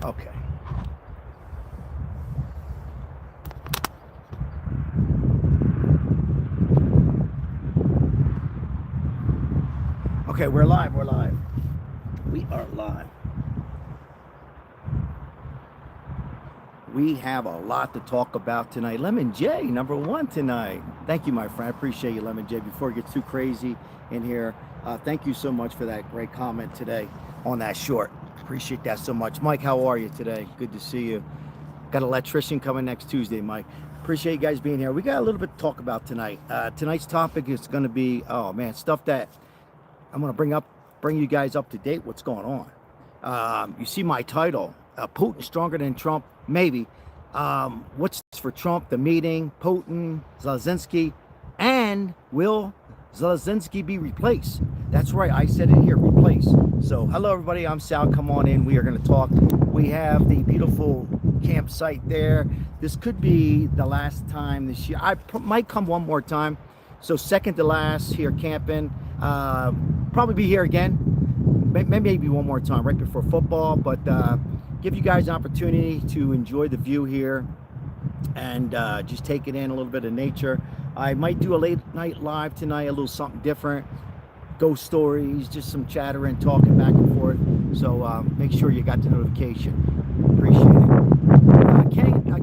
Okay. Okay, we're live. We're live. We are live. We have a lot to talk about tonight. Lemon J, number one tonight. Thank you, my friend. I appreciate you, Lemon J. Before it gets too crazy in here, thank you so much for that great comment today on that short. Appreciate that so much. Mike, how are you today? Good to see you. Got an electrician coming next Tuesday, Mike. Appreciate you guys being here. We got a little bit to talk about tonight. Tonight's topic is going to be, oh man, stuff that I'm going to bring you guys up to date what's going on. You see my title, Putin stronger than Trump, maybe. What's for Trump, the meeting, Putin, Zelensky, and will Zelensky be replaced? That's right, I said it here, replace. So hello everybody, I'm Sal, come on in, we are going to talk. We have the beautiful campsite there. This could be the last time this year. I might come one more time. So second to last here camping. Probably be here again, maybe one more time right before football, but give you guys an opportunity to enjoy the view here and just take it in, a little bit of nature. I might do a late night live tonight, a little something different, ghost stories, just some chattering, talking back and forth. So make sure you got the notification. Appreciate it.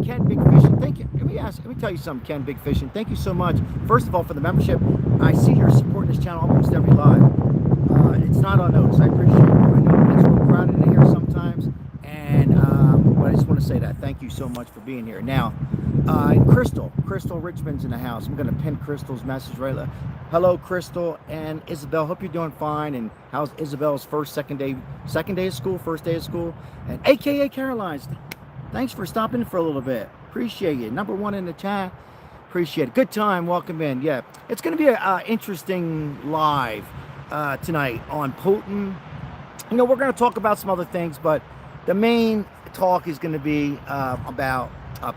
Ken Big Fishing, thank you. Let me tell you something, Ken Big Fishing. Thank you so much. First of all, for the membership. I see you're supporting this channel almost every live. It's not on notice. I appreciate it. I know it's real crowded in here sometimes, and but I just want to say that. Thank you so much for being here. Now, Crystal Richmond's in the house. I'm going to pin Crystal's message right there. Hello, Crystal and Isabel. Hope you're doing fine. And how's Isabel's second day of school, first day of school, and AKA Caroline's. Thanks for stopping for a little bit. Appreciate you. Number one in the chat. Appreciate it. Good time. Welcome in. Yeah, it's going to be an interesting live tonight on Putin. You know, we're going to talk about some other things, but the main talk is going to be about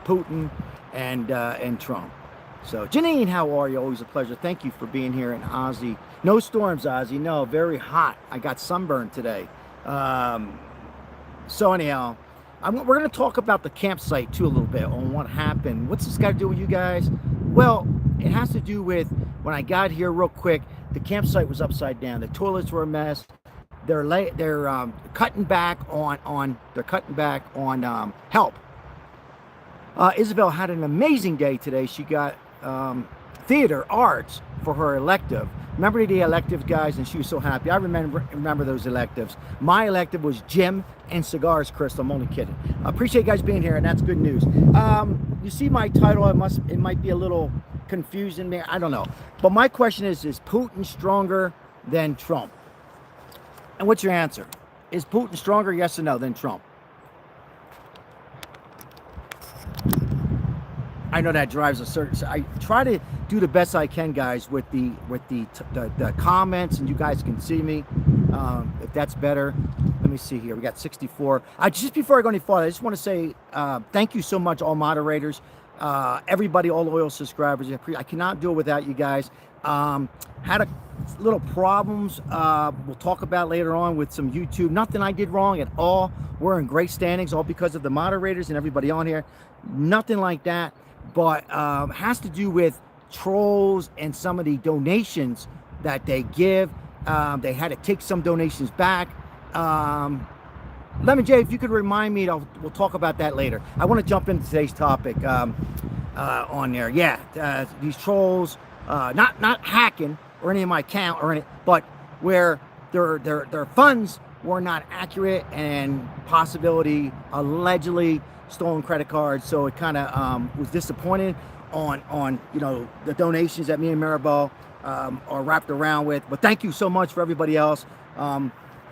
Putin and Trump. So, Janine, how are you? Always a pleasure. Thank you for being here. And Ozzy, no storms, Ozzy. No, very hot. I got sunburned today. So anyhow, we're going to talk about the campsite too a little bit on what happened. What's this got to do with you guys? Well, it has to do with when I got here real quick. The campsite was upside down. The toilets were a mess. They're cutting back on help. Isabel had an amazing day today. She got theater arts for her elective. Remember the elective, guys? And she was so happy. I remember those electives. My elective was gym and cigars, Crystal. I'm only kidding. I appreciate you guys being here, and that's good news. You see my title. It might be a little confusing there. I don't know. But my question is Putin stronger than Trump? And what's your answer? Is Putin stronger, yes or no, than Trump? I know that drives a certain. I try to do the best I can, guys, with the comments, and you guys can see me. If that's better, let me see here. We got 64. Just before I go any farther, I just want to say thank you so much, all moderators, everybody, all loyal subscribers. I cannot do it without you guys. Had a little problems. We'll talk about later on with some YouTube. Nothing I did wrong at all. We're in great standings, all because of the moderators and everybody on here. Nothing like that. But has to do with trolls and some of the donations that they give. They had to take some donations back. Lemon J, if you could remind me, we'll talk about that later. I want to jump into today's topic on there. Yeah, these trolls, not hacking or any of my account or any, but where their funds were not accurate and possibility allegedly stolen credit cards. So it kind of was disappointed on the donations that me and Maribel are wrapped around with. But thank you so much for everybody else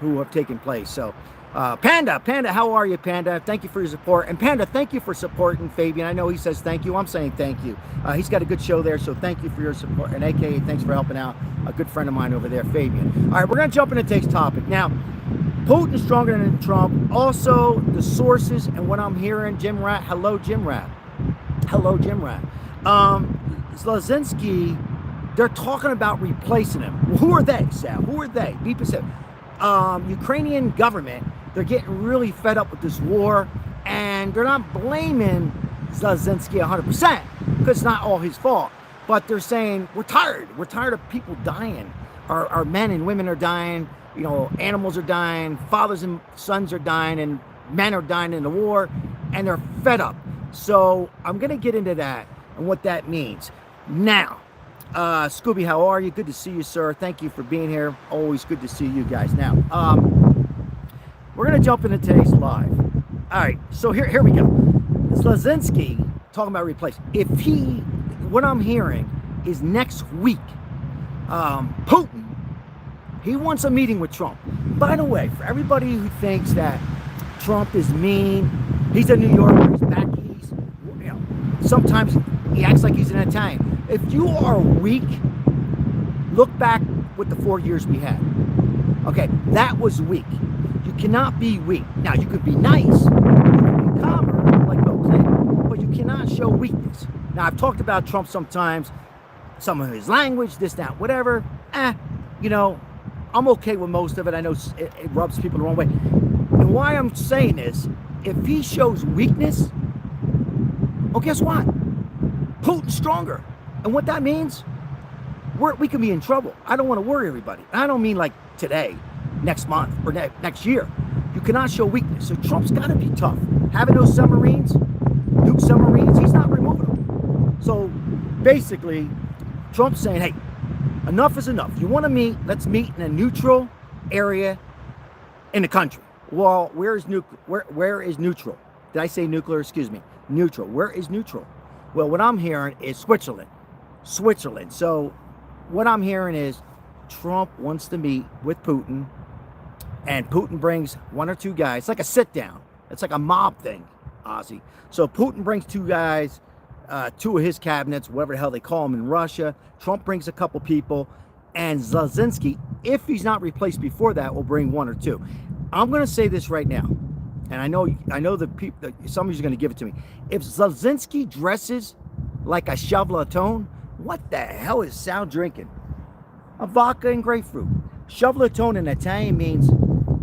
who have taken place. So Panda, how are you, Panda? Thank you for your support. And Panda, thank you for supporting Fabian. I know he says thank you. I'm saying thank you. He's got a good show there, so thank you for your support. And AKA, thanks for helping out a good friend of mine over there, Fabian. All right, we're going to jump into today's topic. Now, Putin stronger than Trump. Also, the sources and what I'm hearing. Jim Rat. Hello, Jim Rat. Zelensky, they're talking about replacing him. Well, who are they, Sal? Who are they? Ukrainian government They're getting really fed up with this war, and they're not blaming Zelensky 100% because it's not all his fault. But they're saying, we're tired. We're tired of people dying. Our men and women are dying. You know, animals are dying. Fathers and sons are dying, and men are dying in the war, and they're fed up. So I'm going to get into that and what that means. Now, Scooby, how are you? Good to see you, sir. Thank you for being here. Always good to see you guys. Now, we're going to jump into today's live. All right, so here we go. Zelensky talking about replace. If he, what I'm hearing is next week, Putin, he wants a meeting with Trump. By the way, for everybody who thinks that Trump is mean, he's a New Yorker, he's back east, you know, sometimes he acts like he's an Italian. If you are weak, look back with the 4 years we had. Okay, that was weak. You cannot be weak. Now, you could be nice, you could be calmer, like Bill Clinton, but you cannot show weakness. Now, I've talked about Trump sometimes, some of his language, this, that, whatever. You know, I'm okay with most of it. I know it rubs people the wrong way. And why I'm saying this, if he shows weakness, well, guess what? Putin's stronger. And what that means, we can be in trouble. I don't want to worry everybody. I don't mean like today, next month, or next year. You cannot show weakness. So Trump's got to be tough. Having those submarines, nuke submarines, he's not removing them. So basically, Trump's saying, hey, enough is enough. You want to meet? Let's meet in a neutral area in the country. Well, where is neutral? Did I say nuclear? Excuse me. Neutral. Where is neutral? Well, what I'm hearing is Switzerland. So what I'm hearing is Trump wants to meet with Putin, and Putin brings one or two guys. It's like a sit down. It's like a mob thing, Ozzy. So Putin brings two guys, two of his cabinets, whatever the hell they call them in Russia. Trump brings a couple people, and Zelensky, if he's not replaced before that, will bring one or two. I'm going to say this right now, and I know the people, some of you are going to give it to me. If Zelensky dresses like a Chevaletone, what the hell is Sal drinking? A vodka and grapefruit. Chevaletone in Italian means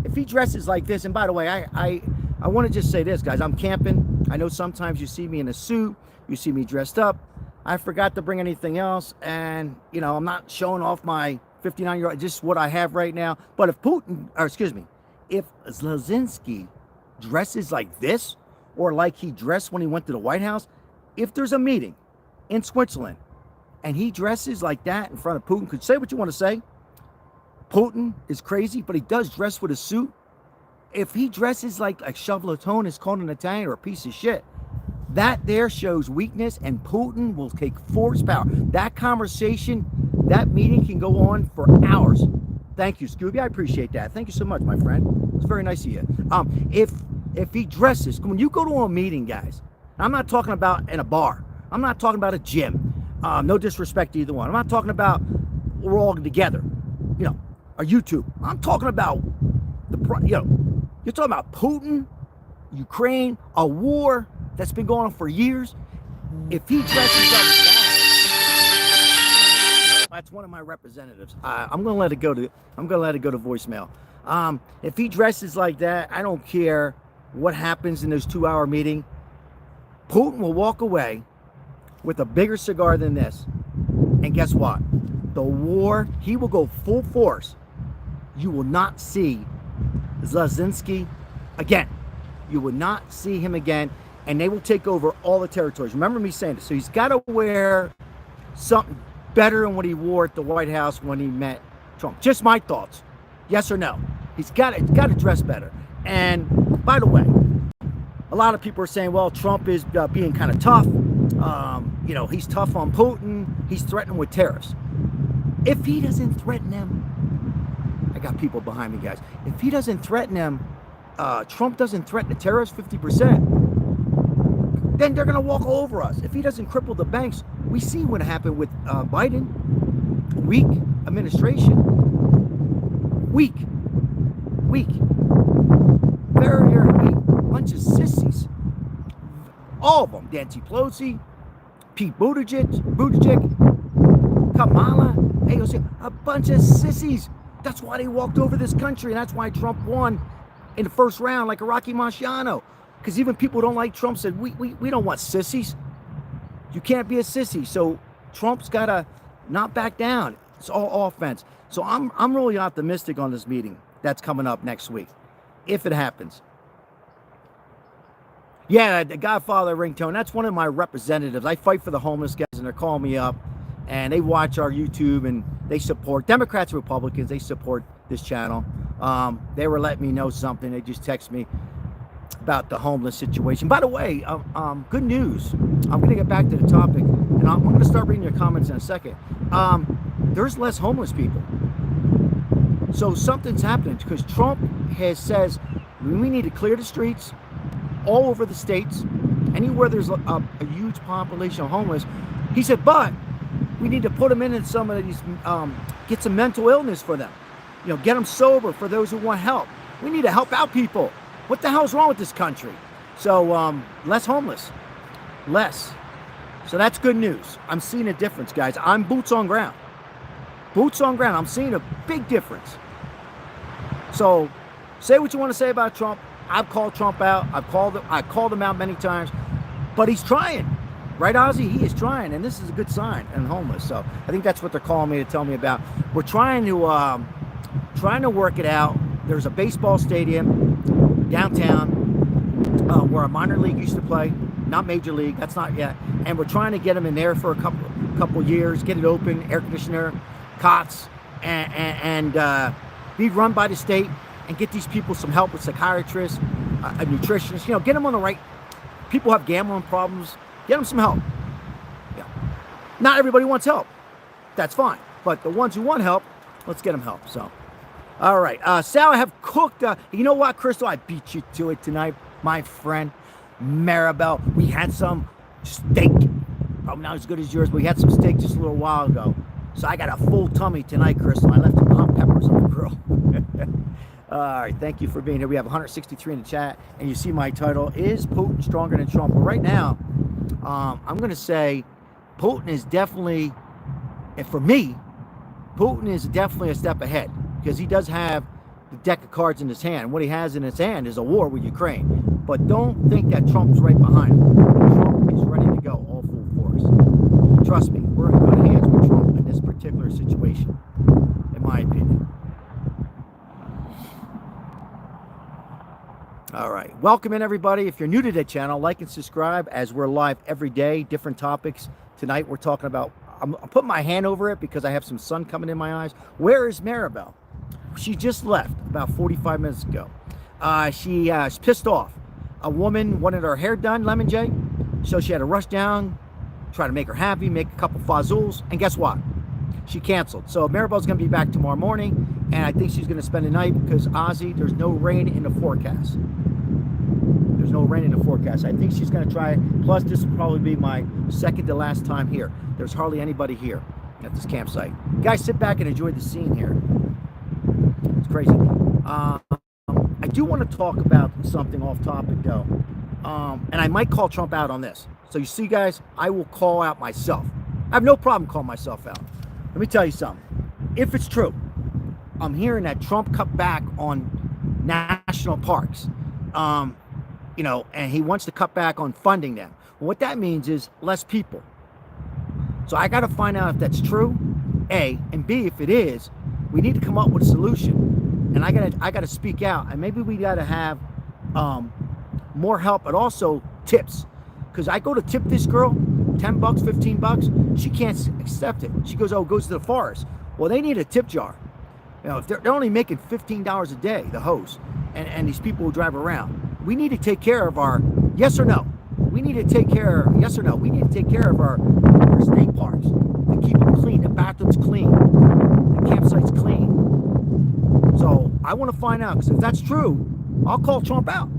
if he dresses like this, and by the way, I want to just say this, guys, I'm camping. I know sometimes you see me in a suit, you see me dressed up. I forgot to bring anything else, and, you know, I'm not showing off my 59-year-old, just what I have right now. But if Zelensky dresses like this, or like he dressed when he went to the White House, if there's a meeting in Switzerland, and he dresses like that in front of Putin, could say what you want to say. Putin is crazy, but he does dress with a suit. If he dresses like Chevaletone is called an Italian or a piece of shit, that there shows weakness, and Putin will take force power. That conversation, that meeting can go on for hours. Thank you, Scooby. I appreciate that. Thank you so much, my friend. It's very nice of you. If he dresses, when you go to a meeting, guys, I'm not talking about in a bar. I'm not talking about a gym. No disrespect to either one. I'm not talking about we're all together, you know, or YouTube. I'm talking about you're talking about Putin, Ukraine, a war that's been going on for years. If he dresses up that, that's one of my representatives. I'm gonna let it go to voicemail. If he dresses like that, I don't care what happens in those 2-hour meeting. Putin will walk away with a bigger cigar than this. And guess what? The war, he will go full force. You will not see Zelensky again. You will not see him again. And they will take over all the territories. Remember me saying this. So he's got to wear something better than what he wore at the White House when he met Trump. Just my thoughts. Yes or no? He's got to dress better. And by the way, a lot of people are saying, well, Trump is being kind of tough. You know, he's tough on Putin. He's threatening with tariffs. If he doesn't threaten them, I got people behind me, guys. If he doesn't threaten them, Trump doesn't threaten the tariffs 50%, then they're going to walk over us. If he doesn't cripple the banks, we see what happened with Biden. Weak administration. Weak. Very, very weak. Bunch of sissies. All of them. Nancy Pelosi, Pete Buttigieg, Kamala, AOC, a bunch of sissies. That's why they walked over this country, and that's why Trump won in the first round like a Rocky Marciano. Because even people who don't like Trump said, we don't want sissies. You can't be a sissy. So Trump's got to not back down. It's all offense. So I'm really optimistic on this meeting that's coming up next week, if it happens. Yeah, the Godfather ringtone, that's one of my representatives. I fight for the homeless guys, and they're calling me up, and they watch our YouTube, and they support Democrats, Republicans. They support this channel. They were letting me know something. They just text me about the homeless situation. By the way, good news. I'm going to get back to the topic, and I'm going to start reading your comments in a second. There's less homeless people. So something's happening because Trump says we need to clear the streets all over the states, anywhere there's a huge population of homeless. He said, but we need to put them in some of these, get some mental illness for them. You know, get them sober for those who want help. We need to help out people. What the hell's wrong with this country? So less homeless, less. So that's good news. I'm seeing a difference, guys. I'm boots on ground. Boots on ground. I'm seeing a big difference. So say what you want to say about Trump. I've called Trump out. I called him out many times, but he's trying, right, Ozzy? He is trying, and this is a good sign. And homeless, so I think that's what they're calling me to tell me about. We're trying to work it out. There's a baseball stadium downtown where a minor league used to play, not major league. That's not yet, and we're trying to get them in there for a couple years, get it open, air conditioner, cots, and be run by the state. And get these people some help with psychiatrists, a nutritionist, you know, get them on the right. People have gambling problems, get them some help. Yeah. Not everybody wants help. That's fine. But the ones who want help, let's get them help. So, all right. Sal, I have cooked. You know what, Crystal? I beat you to it tonight, my friend Maribel. We had some steak. Probably not as good as yours, but we had some steak just a little while ago. So I got a full tummy tonight, Crystal. I left some hot peppers on the grill. All right, thank you for being here. We have 163 in the chat, and you see my title, Is Putin Stronger Than Trump? But right now, I'm going to say Putin is definitely, and for me, Putin is definitely a step ahead because he does have the deck of cards in his hand. What he has in his hand is a war with Ukraine. But don't think that Trump's right behind him. Trump is ready to go all full force. Trust me, we're in good hands with Trump in this particular situation, in my opinion. All right, welcome in everybody. If you're new to the channel, like and subscribe as we're live every day, different topics. Tonight we're talking about, I'm putting my hand over it because I have some sun coming in my eyes. Where is Maribel? She just left about 45 minutes ago. She's pissed off. A woman wanted her hair done, Lemon J, so she had to rush down, try to make her happy, make a couple fazools, and guess what? She canceled. So Maribel's going to be back tomorrow morning, and I think she's going to spend the night because, Ozzy, there's no rain in the forecast. There's no rain in the forecast. I think she's going to try it. Plus, this will probably be my second to last time here. There's hardly anybody here at this campsite. Guys, sit back and enjoy the scene here. It's crazy. I do want to talk about something off topic, though. And I might call Trump out on this. So you see, guys, I will call out myself. I have no problem calling myself out. Let me tell you something. If it's true, I'm hearing that Trump cut back on national parks. You know, and he wants to cut back on funding them. Well, what that means is less people. So I got to find out if that's true, A, and B, if it is, we need to come up with a solution. And I got to speak out. And maybe we got to have more help, but also tips. Because I go to tip this girl, $10, $15, she can't accept it. She goes, oh, it goes to the forest. Well, they need a tip jar. You know, if they're only making $15 a day, the host, and these people who drive around. We need to take care of our, yes or no? We need to take care, yes or no? We need to take care of our state parks. To keep them clean, the bathrooms clean, the campsites clean. So I want to find out, because if that's true, I'll call Trump out.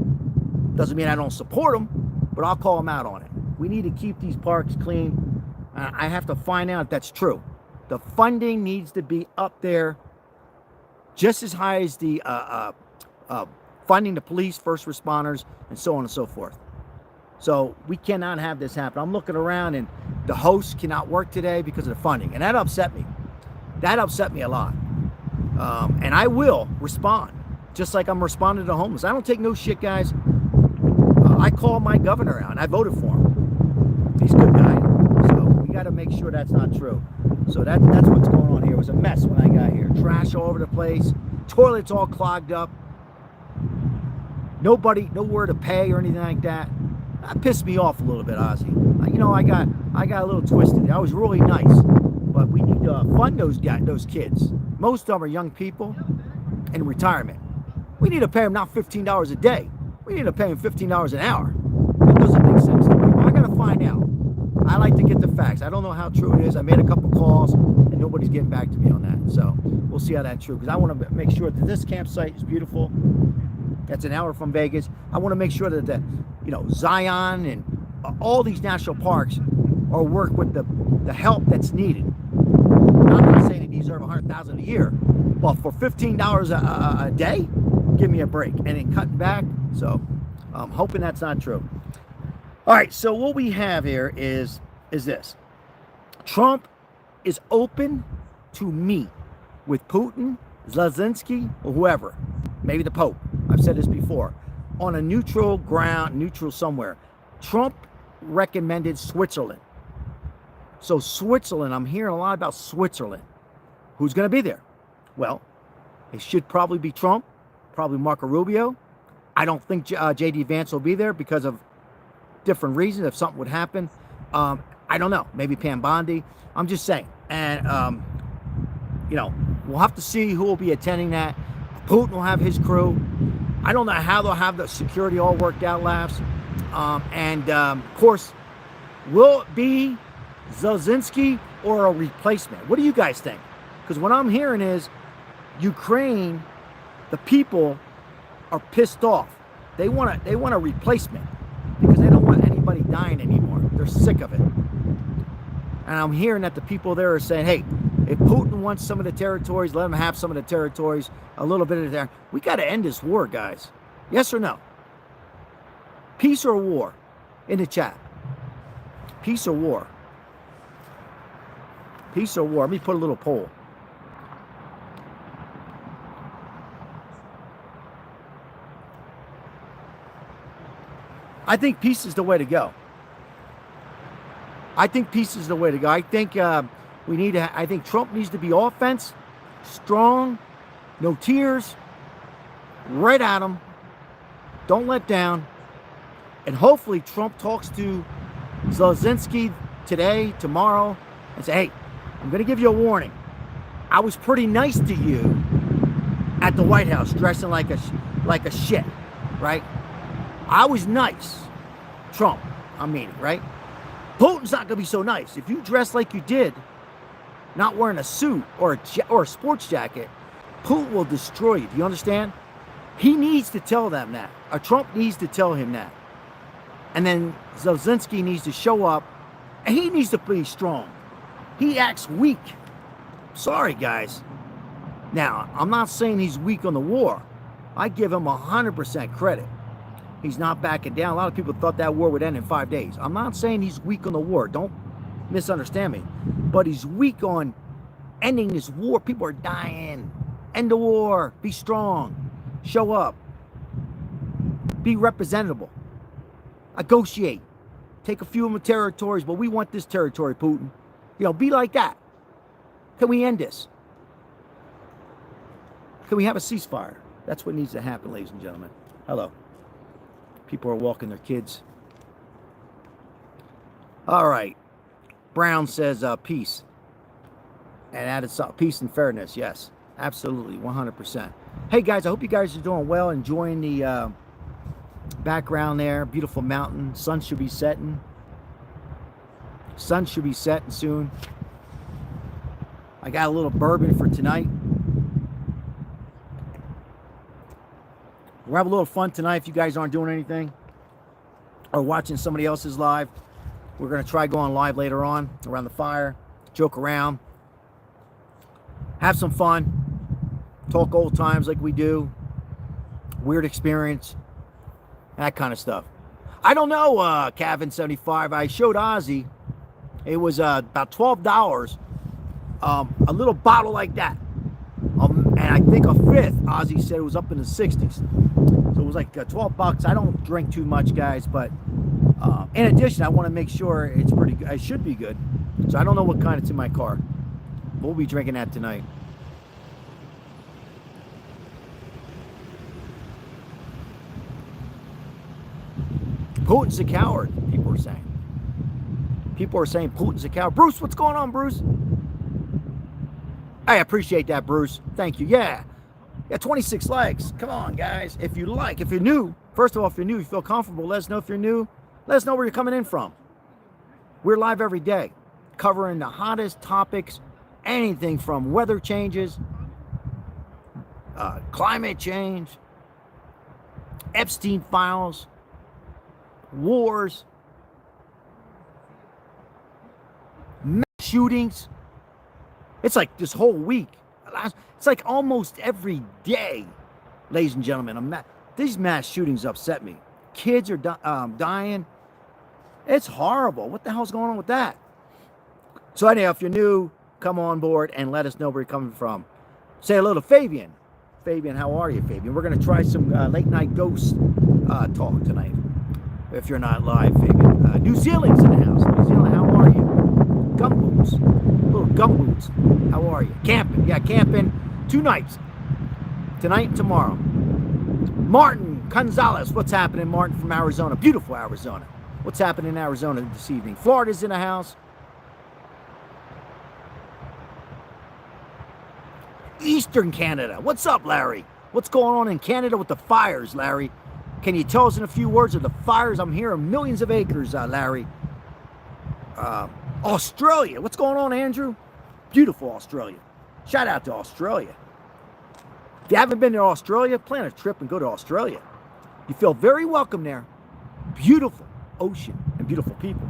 Doesn't mean I don't support him, but I'll call him out on it. We need to keep these parks clean. I have to find out if that's true. The funding needs to be up there just as high as the funding the police, first responders, and so on and so forth. So we cannot have this happen. I'm looking around and the hosts cannot work today because of the funding. And that upset me. That upset me a lot. And I will respond. Just like I'm responding to homeless. I don't take no shit, guys. I called my governor out, and I voted for him. He's a good guy. So we got to make sure that's not true. So that's what's going on here. It was a mess when I got here. Trash all over the place. Toilets all clogged up. Nobody, nowhere to pay or anything like that. That pissed me off a little bit, Ozzy. You know, I got a little twisted. I was really nice, but we need to fund those kids. Most of them are young people in retirement. We need to pay them not $15 a day. We need to pay them $15 an hour. That doesn't make sense to me. Well, I got to find out. I like to get the facts. I don't know how true it is. I made a couple calls, and nobody's getting back to me on that. So we'll see how that's true, because I want to make sure that this campsite is beautiful. That's an hour from Vegas. I want to make sure that Zion and all these national parks are work with the help that's needed. I'm not saying they deserve $100,000 a year, but for $15 a day, give me a break. And then cutting back. So I'm hoping that's not true. All right. So what we have here is this: Trump is open to meet with Putin, Zelensky, or whoever, maybe the Pope. I've said this before, on a neutral ground, neutral somewhere. Trump recommended Switzerland. So Switzerland, I'm hearing a lot about Switzerland. Who's going to be there? Well, it should probably be Trump, probably Marco Rubio. I don't think J.D. Vance will be there because of different reasons. If something would happen, I don't know. Maybe Pam Bondi. I'm just saying. And, we'll have to see who will be attending that. Putin will have his crew. I don't know how they'll have the security all worked out, laughs. Of course, will it be Zelensky or a replacement? What do you guys think? Because what I'm hearing is Ukraine, the people are pissed off. They want a replacement because they don't want anybody dying anymore. They're sick of it. And I'm hearing that the people there are saying, hey, if Putin wants some of the territories, let him have some of the territories, a little bit of there. We got to end this war, guys. Yes or no? Peace or war? In the chat. Peace or war? Peace or war? Let me put a little poll. I think peace is the way to go. I think peace is the way to go. I think I think Trump needs to be offense, strong, no tears, right at him, don't let down, and hopefully Trump talks to Zelensky today, tomorrow, and say, hey, I'm going to give you a warning. I was pretty nice to you at the White House, dressing like a shit, right? I was nice. Trump, I mean, right? Putin's not going to be so nice. If you dress like you did, not wearing a suit or a sports jacket, Putin will destroy you. Do you understand? He needs to tell them that. Or Trump needs to tell him that. And then Zelensky needs to show up, and he needs to be strong. He acts weak. Sorry, guys. Now, I'm not saying he's weak on the war. I give him 100% credit. He's not backing down. A lot of people thought that war would end in 5 days. I'm not saying he's weak on the war. Don't misunderstand me. But he's weak on ending this war. People are dying. End the war. Be strong. Show up. Be representable. Negotiate. Take a few of the territories, but we want this territory, Putin. Be like that. Can we end this? Can we have a ceasefire? That's what needs to happen, ladies and gentlemen. Hello. People are walking their kids. All right. Brown says peace. And added peace and fairness. Yes, absolutely. 100%. Hey, guys, I hope you guys are doing well. Enjoying the background there. Beautiful mountain. Sun should be setting. Sun should be setting soon. I got a little bourbon for tonight. We'll have a little fun tonight if you guys aren't doing anything or watching somebody else's live. We're going to try going live later on around the fire, joke around, have some fun, talk old times like we do, weird experience, that kind of stuff. I don't know, Calvin75. I showed Ozzy. It was about $12, a little bottle like that. And I think a fifth, Ozzy said it was up in the 60s. So it was like $12. I don't drink too much, guys, but in addition, I want to make sure it's pretty good. It should be good. So I don't know what kind it's in my car. We'll be drinking that tonight. Putin's a coward, people are saying. People are saying Putin's a coward. Bruce, what's going on, Bruce? I appreciate that, Bruce. Thank you. Yeah. Yeah, 26 likes. Come on, guys. If you like, if you're new, first of all, if you're new, you feel comfortable, let us know if you're new. Let us know where you're coming in from. We're live every day, covering the hottest topics, anything from weather changes, climate change, Epstein files, wars, mass shootings. It's like this whole week. It's like almost every day, ladies and gentlemen. These mass shootings upset me. Kids are dying. It's horrible. What the hell's going on with that? So anyhow, if you're new, come on board and let us know where you're coming from. Say hello to Fabian. Fabian, how are you, Fabian? We're going to try some late night ghost talk tonight. If you're not live, Fabian. New Zealand's in the house. New Zealand, how are you? Gumboots. Little gumboots. How are you? Camping. Yeah, camping 2 nights. Tonight and tomorrow. Martin Gonzalez. What's happening, Martin, from Arizona? Beautiful Arizona. What's happening in Arizona this evening? Florida's in the house. Eastern Canada. What's up, Larry? What's going on in Canada with the fires, Larry? Can you tell us in a few words of the fires? I'm hearing millions of acres, Larry. Australia. What's going on, Andrew? Beautiful Australia. Shout out to Australia. If you haven't been to Australia, plan a trip and go to Australia. You feel very welcome there. Beautiful ocean and beautiful people.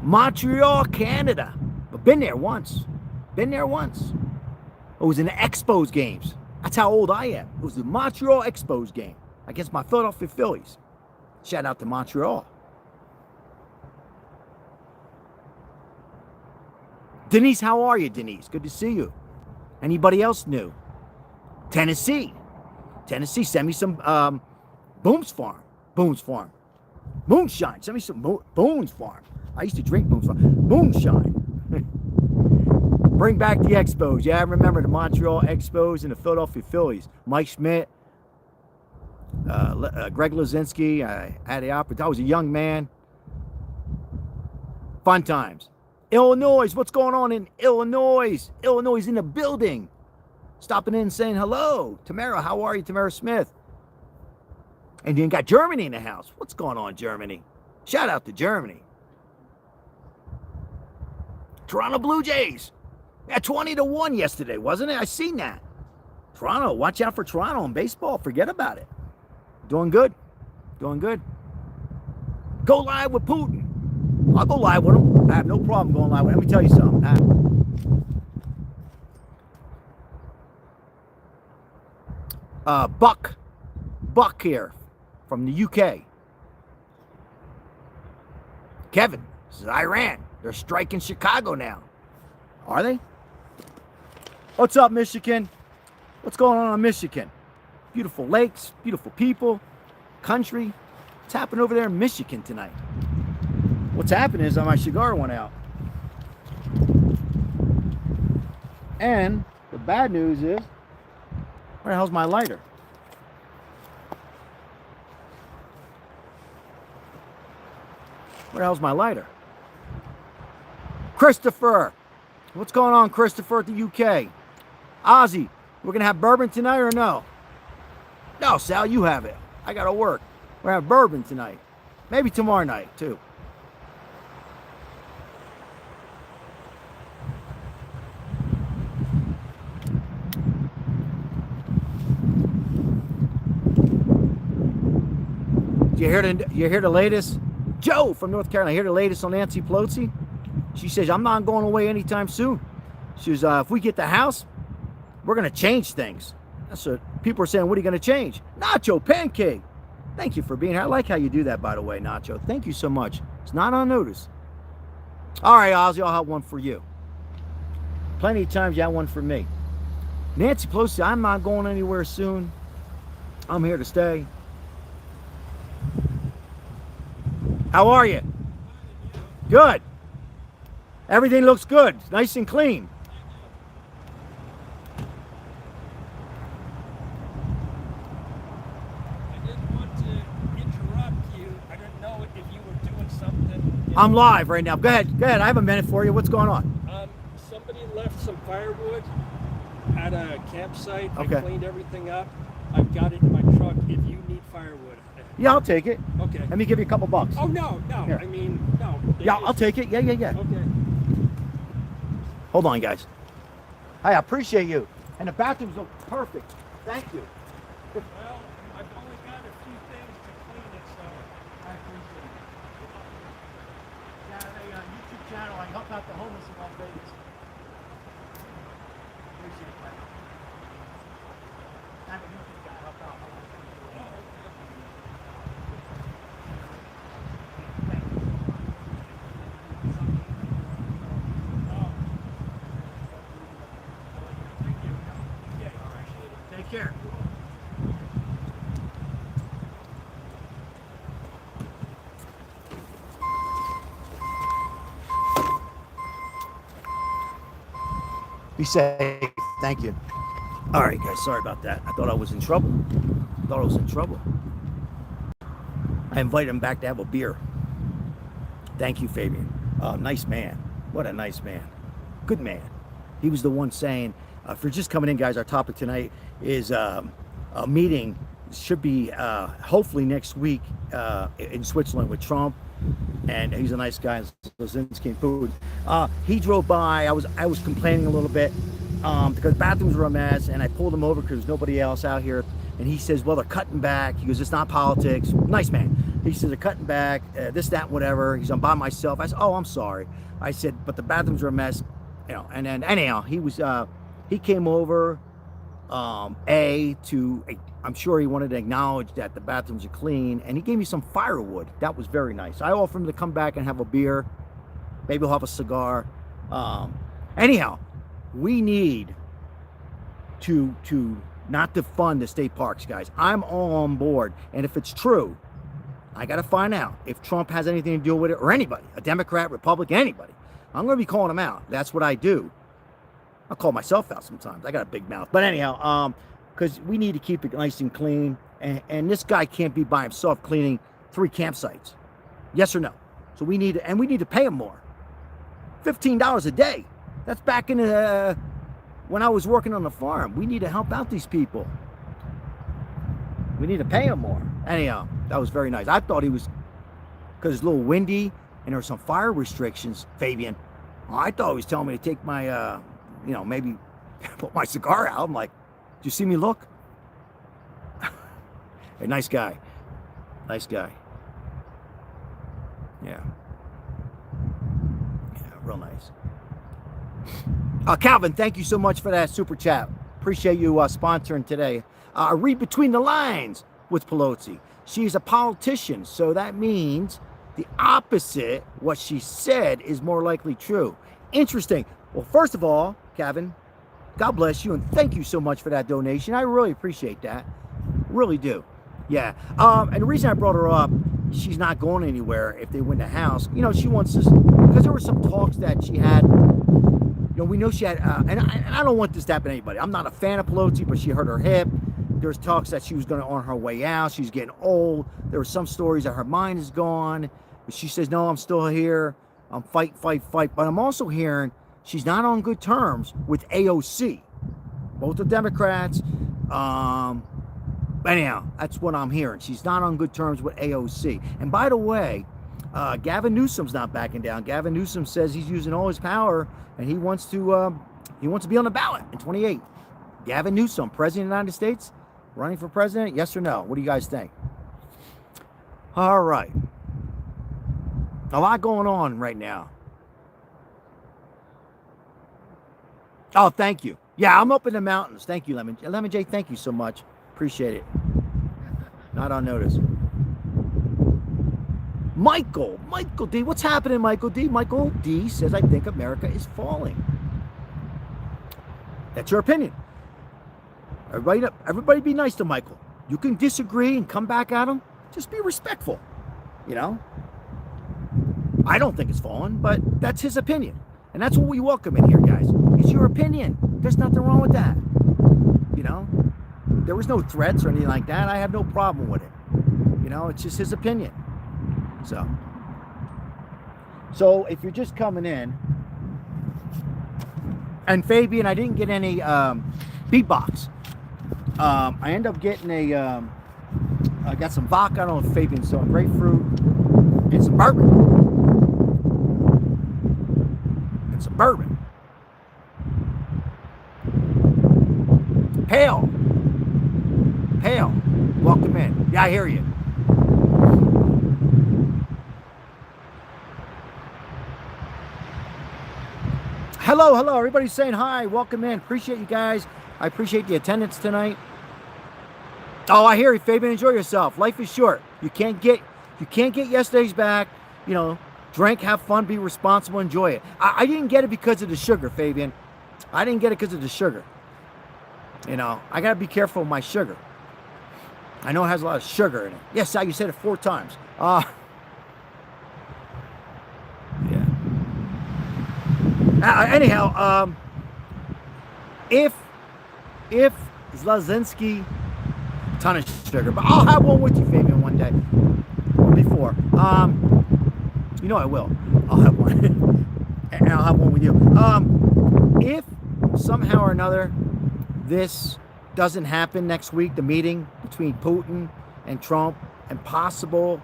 Montreal, Canada. But been there once. Been there once. It was in the Expos games. That's how old I am. It was the Montreal Expos game against my Philadelphia Phillies. Shout out to Montreal. Denise, how are you, Denise? Good to see you. Anybody else new? Tennessee. Tennessee, send me some Boone's Farm. Boone's Farm. Moonshine. Send me some Boone's Farm. I used to drink Boone's Farm. Moonshine. Bring back the Expos. Yeah, I remember the Montreal Expos and the Philadelphia Phillies. Mike Schmidt, Greg Luzinski. I had the opportunity. I was a young man. Fun times. Illinois. What's going on in Illinois? Illinois is in the building. Stopping in and saying hello. Tamara, how are you, Tamara Smith? And then got Germany in the house. What's going on, Germany? Shout out to Germany. Toronto Blue Jays. Yeah, 20-1 yesterday, wasn't it? I seen that. Toronto, watch out for Toronto in baseball. Forget about it. Doing good. Doing good. Go live with Putin. I'll go live with him. I have no problem going live with him. Let me tell you something. Buck here from the UK. Kevin, this is Iran. They're striking Chicago now. Are they? What's up, Michigan? What's going on in Michigan? Beautiful lakes, beautiful people, country. What's happening over there in Michigan tonight? What's happening is my cigar went out. And the bad news is, where the hell's my lighter? Where the hell's my lighter? Christopher. What's going on, Christopher, at the UK? Ozzy, we're going to have bourbon tonight or no? No, Sal, you have it. I got to work. We're going to have bourbon tonight. Maybe tomorrow night, too. You hear the latest? Joe from North Carolina, hear the latest on Nancy Pelosi? She says, I'm not going away anytime soon. She says, if we get the House, we're going to change things. That's what people are saying. What are you going to change? Nacho Pancake. Thank you for being here. I like how you do that, by the way, Nacho. Thank you so much. It's not on notice. All right, Ozzy, I'll have one for you. Plenty of times you have one for me. Nancy Pelosi, I'm not going anywhere soon. I'm here to stay. How are you? Good. Everything looks good. Nice and clean. I didn't want to interrupt you. I didn't know if you were doing something. I'm live right now. Go ahead. Go ahead. I have a minute for you. What's going on? Somebody left some firewood at a campsite. Okay. I cleaned everything up. I've got it in my truck if you need firewood. Yeah, I'll take it. Okay. Let me give you a couple bucks. Oh, no. Here. I mean, no. Yeah, I'll take it. Yeah. Okay. Hold on, guys. I appreciate you. And the bathrooms look perfect. Thank you. Well, I've only got a few things to clean it, so I appreciate it. Yeah, a YouTube channel. I help out the homeless in Las Vegas. Appreciate that. I'm a YouTube guy. Help out. Take care. Be safe. Thank you. All right, guys. Sorry about that. I thought I was in trouble. I invited him back to have a beer. Thank you, Fabian. Nice man. What a nice man. Good man. He was the one saying, if you're just coming in, guys, our topic tonight is a meeting. Should be hopefully next week in Switzerland with Trump. And he's a nice guy. Zelensky and Putin. He drove by. I was complaining a little bit because bathrooms were a mess, and I pulled him over because there's nobody else out here. And he says, well, they're cutting back. He goes, it's not politics. Nice man. He says, they're cutting back, this, that, whatever. He's, I'm by myself. I said, oh, I'm sorry. I said, but the bathrooms are a mess. You know, and then anyhow, he came over, I'm sure he wanted to acknowledge that the bathrooms are clean, and he gave me some firewood. That was very nice. I offered him to come back and have a beer. Maybe we'll have a cigar. Anyhow, we need to not defund the state parks, guys. I'm all on board. And if it's true, I got to find out if Trump has anything to do with it, or anybody, a Democrat, Republican, anybody. I'm going to be calling them out. That's what I do. I'll call myself out sometimes. I got a big mouth. But anyhow, because we need to keep it nice and clean. And this guy can't be by himself cleaning 3 campsites. Yes or no? So we need to pay him more. $15 a day. That's back in when I was working on the farm. We need to help out these people. We need to pay him more. Anyhow, that was very nice. I thought he was, because it's a little windy and there were some fire restrictions, Fabian. I thought he was telling me to take my, maybe put my cigar out. I'm like, do you see me look? A nice guy. Nice guy. Yeah. Yeah, real nice. Calvin, thank you so much for that super chat. Appreciate you sponsoring today. Read between the lines with Pelosi. She's a politician, so that means the opposite, what she said, is more likely true. Interesting. Well, first of all, Kevin, God bless you, and thank you so much for that donation. I really appreciate that. Really do. Yeah. And the reason I brought her up, she's not going anywhere if they win the House. You know, she wants this, because there were some talks that she had. You know, we know she had, and I don't want this to happen to anybody. I'm not a fan of Pelosi, but she hurt her hip. There's talks that she was going to on her way out. She's getting old. There were some stories that her mind is gone. But she says, no, I'm still here. I'm fight. But I'm also hearing she's not on good terms with AOC. Both are Democrats. Anyhow, that's what I'm hearing. She's not on good terms with AOC. And by the way, Gavin Newsom's not backing down. Gavin Newsom says he's using all his power and he wants to be on the ballot in 28. Gavin Newsom, President of the United States, running for president, yes or no? What do you guys think? All right. A lot going on right now. Oh, thank you. Yeah, I'm up in the mountains. Thank you, Lemon J, thank you so much. Appreciate it. Not on notice. Michael D. What's happening, Michael D? Michael D says, I think America is falling. That's your opinion. Everybody be nice to Michael. You can disagree and come back at him. Just be respectful. You know? I don't think it's fallen, but that's his opinion. And that's what we welcome in here, guys. It's your opinion. There's nothing wrong with that. You know? There was no threats or anything like that. I have no problem with it. You know, it's just his opinion. So if you're just coming in, and Fabian, I didn't get any beatbox. I end up getting I got some vodka. I don't know if Fabian's selling grapefruit, and some bourbon. Pale. Welcome in. Yeah, I hear you. Hello. Everybody's saying hi. Welcome in. Appreciate you guys. I appreciate the attendance tonight. Oh, I hear you, Fabian. Enjoy yourself. Life is short. You can't get yesterday's back. You know, drink, have fun, be responsible, enjoy it. I didn't get it because of the sugar, Fabian. I didn't get it because of the sugar. You know, I gotta be careful with my sugar. I know it has a lot of sugar in it. Yes, Sal, you said it 4 times. Yeah. Anyhow, if Zelensky, ton of sugar, but I'll have one with you, Fabian, one day. Before, you know I will. I'll have one, and I'll have one with you. If somehow or another this doesn't happen next week, the meeting between Putin and Trump and possible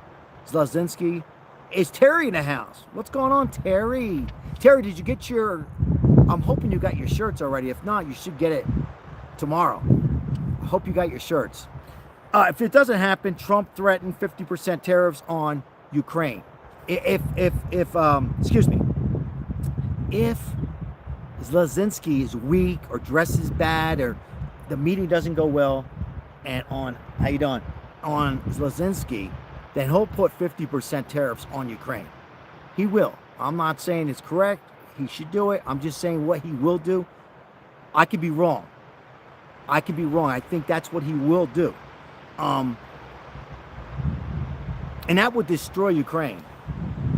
Zelensky, is Terry in the house? What's going on, Terry? Terry, did you get your? I'm hoping you got your shirts already. If not, you should get it tomorrow. I hope you got your shirts. If it doesn't happen, Trump threatened 50% tariffs on Ukraine. If Zelensky is weak or dresses bad or the meeting doesn't go well, and on Zelensky, then he'll put 50% tariffs on Ukraine. He will. I'm not saying it's correct. He should do it. I'm just saying what he will do. I could be wrong. I think that's what he will do. And that would destroy Ukraine.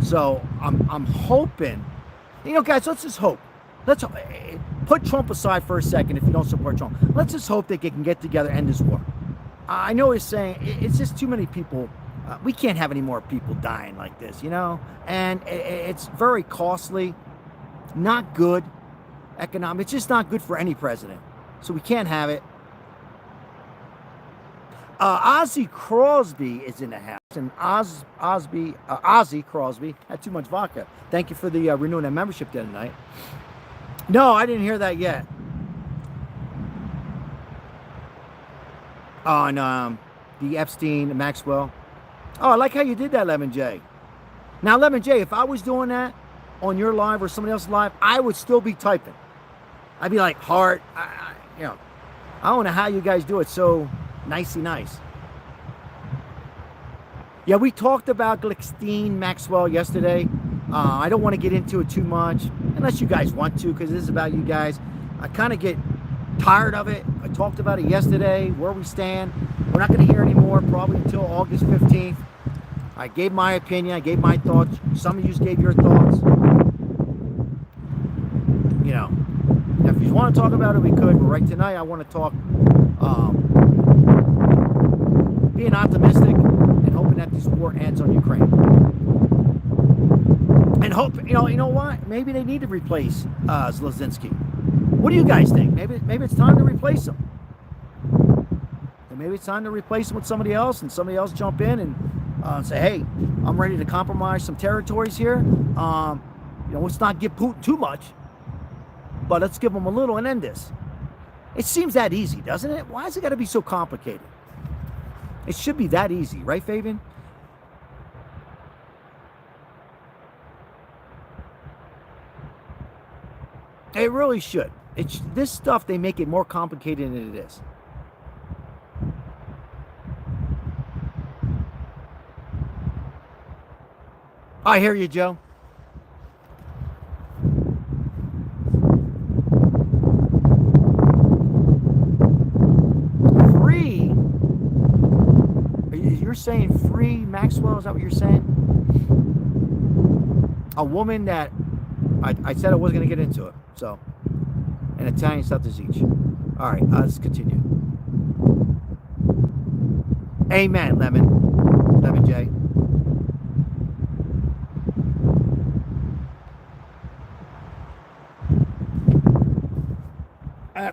So I'm hoping, you know, guys, let's just hope. Let's put Trump aside for a second if you don't support Trump. Let's just hope that they can get together and end this war. I know he's saying it's just too many people. We can't have any more people dying like this, you know? And it's very costly, not good economic. It's just not good for any president. So we can't have it. Ozzy Crosby is in the house, and Ozzy Crosby had too much vodka. Thank you for the renewing that membership the other night. No, I didn't hear that yet. On the Epstein, Maxwell. Oh, I like how you did that, Lemon J. Now, Lemon J, if I was doing that on your live or somebody else's live, I would still be typing. I'd be like, heart, you know. I don't know how you guys do it so nicey nice. Yeah, we talked about Epstein, Maxwell yesterday. I don't want to get into it too much, unless you guys want to, because this is about you guys. I kind of get tired of it. I talked about it yesterday, where we stand. We're not going to hear any more probably until August 15th. I gave my opinion. I gave my thoughts. Some of you gave your thoughts. You know, if you want to talk about it, we could. But right tonight, I want to talk being optimistic and hoping that this war ends on Ukraine. And hope, you know what? Maybe they need to replace Zelensky. What do you guys think? Maybe it's time to replace him. And maybe it's time to replace him with somebody else, and somebody else jump in and say, hey, I'm ready to compromise some territories here. Let's not give Putin too much, but let's give him a little and end this. It seems that easy, doesn't it? Why has it got to be so complicated? It should be that easy, right, Fabian? It really should. This stuff, they make it more complicated than it is. I hear you, Joe. saying free Maxwell? Is that what you're saying? A woman that I said I wasn't going to get into it. So, an Italian Southern each. All right, let's continue. Amen, Lemon J.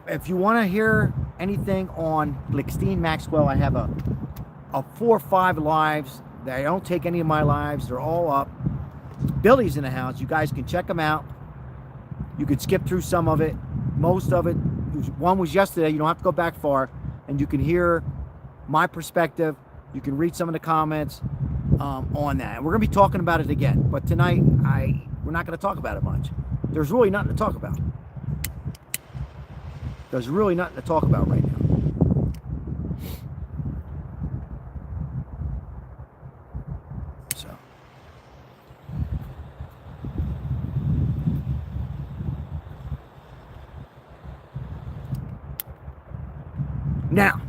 If you want to hear anything on Gluckstein Maxwell, I have a 4 or 5 lives. I don't take any of my lives. They're all up. Billy's in the house. You guys can check them out. You could skip through some of it. Most of it. One was yesterday. You don't have to go back far. And you can hear my perspective. You can read some of the comments on that. And we're going to be talking about it again. But tonight, we're not going to talk about it much. There's really nothing to talk about. There's really nothing to talk about right now. So. Now,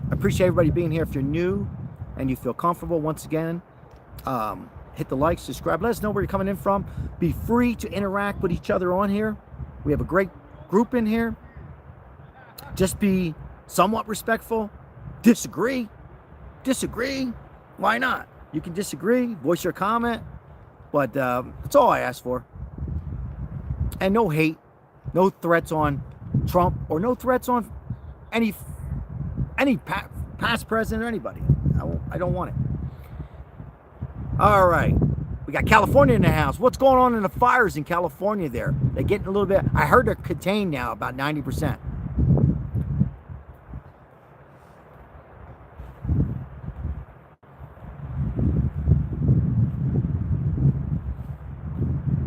I appreciate everybody being here. If you're new and you feel comfortable, once again, hit the like, subscribe. Let us know where you're coming in from. Be free to interact with each other on here. We have a great group in here. Just be somewhat respectful. Disagree. Why not? You can disagree, voice your comment, but that's all I ask for. And no hate, no threats on Trump, or no threats on any past president or anybody. I don't want it. All right. We got California in the house. What's going on in the fires in California there? They're getting a little bit, I heard they're contained now, about 90%.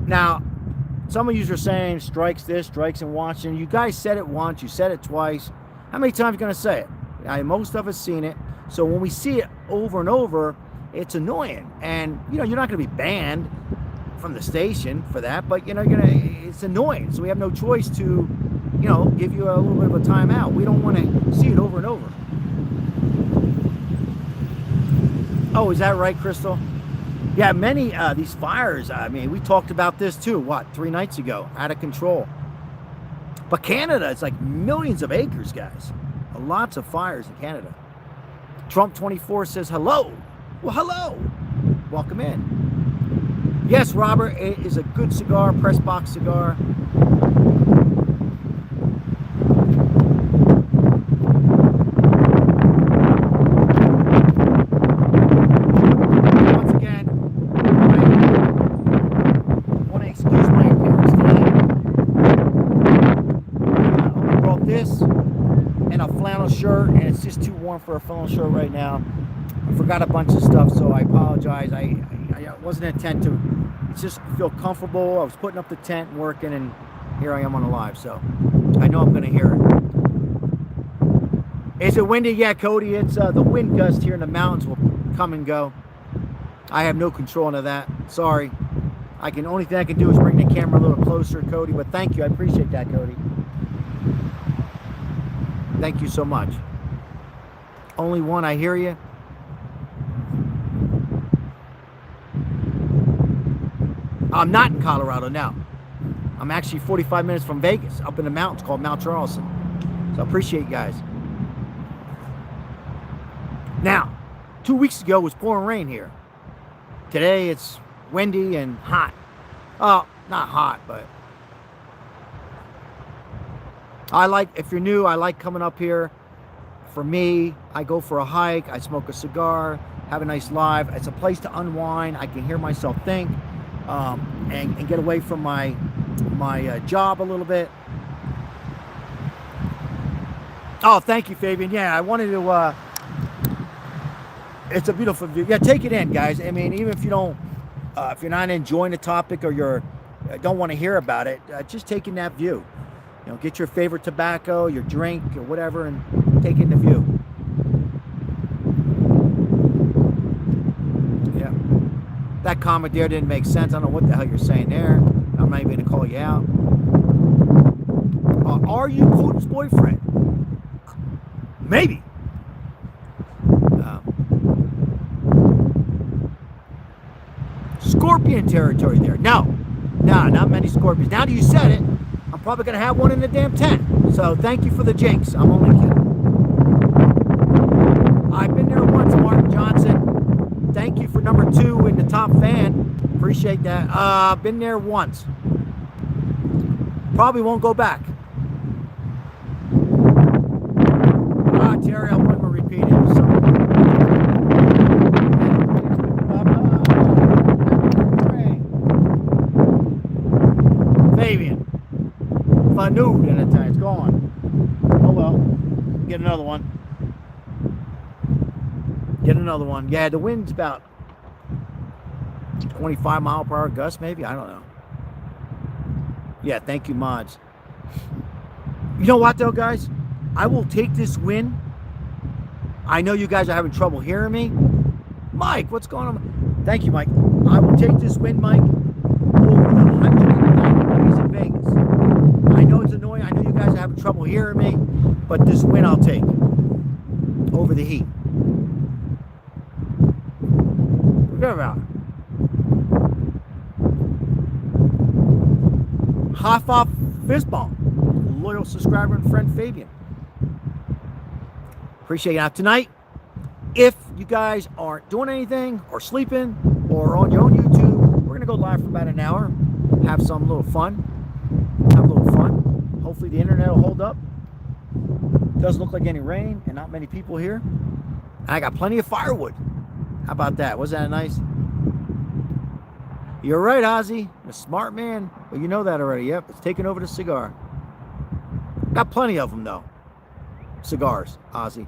Now, some of you are saying strikes this, strikes in Washington. You guys said it once, you said it twice. How many times are you going to say it? Most of us seen it. So when we see it over and over, it's annoying. And, you're not going to be banned from the station for that, but, it's annoying. So we have no choice to, give you a little bit of a timeout. We don't want to see it over and over. Oh, is that right, Crystal? Yeah, many these fires, we talked about this too, 3 nights ago, out of control. But Canada, it's like millions of acres, guys. Lots of fires in Canada. Trump 24 says hello. Well, hello. Welcome in. Yes, Robert, it is a good cigar, press box cigar. Shirt, and it's just too warm for a flannel shirt right now. I forgot a bunch of stuff, so I apologize. I wasn't intent to. It's just feel comfortable. I was putting up the tent and working, and here I am on the live, so I know I'm going to hear it. Is it windy? Yeah, Cody, it's the wind gust here in the mountains will come and go. I have no control into that. Sorry. Only thing I can do is bring the camera a little closer, Cody, but thank you. I appreciate that, Cody. Thank you so much. Only one, I hear you. I'm not in Colorado now. I'm actually 45 minutes from Vegas, up in the mountains called Mount Charleston. So I appreciate you guys. Now, 2 weeks ago it was pouring rain here. Today it's windy and hot. Oh, not hot, but if you're new, I like coming up here. For me, I go for a hike, I smoke a cigar, have a nice live. It's a place to unwind. I can hear myself think and get away from my job a little bit. Oh, thank you, Fabian. Yeah, I wanted to, it's a beautiful view. Yeah, take it in, guys. Even if you don't, if you're not enjoying the topic or don't want to hear about it, just take in that view. Get your favorite tobacco, your drink, or whatever, and take in the view. Yeah. That comment there didn't make sense. I don't know what the hell you're saying there. I'm not even going to call you out. Are you Putin's boyfriend? Maybe. scorpion territory there. No, not many scorpions. Now that you said it, I'm probably going to have one in the damn tent. So thank you for the jinx. I'm only kidding. I've been there once, Martin Johnson. Thank you for number 2 in the top fan. Appreciate that. Been there once. Probably won't go back. Terry, I won't repeat it. So. Fabian. Fanud in a time. It's gone. Oh well. Get another one. Get another one. Yeah, the wind's about 25 mile per hour gust, maybe. I don't know. Yeah, thank you, mods. You know what, though, guys? I will take this win. I know you guys are having trouble hearing me. Mike, what's going on? Thank you, Mike. I will take this win, Mike, over the 109 degrees in Vegas. I know it's annoying. I know you guys are having trouble hearing me, but this win I'll take over the heat. Forget about it. Half off fist bump. Loyal subscriber and friend Fabian. Appreciate it. Now tonight, if you guys aren't doing anything or sleeping or on your own YouTube, we're gonna go live for about an hour, have some little fun. Hopefully the internet will hold up. Doesn't look like any rain and not many people here. And I got plenty of firewood. How about that? Wasn't that nice? You're right, Ozzy. A smart man. Well, you know that already. Yep, it's taking over the cigar. Got plenty of them, though. Cigars, Ozzy.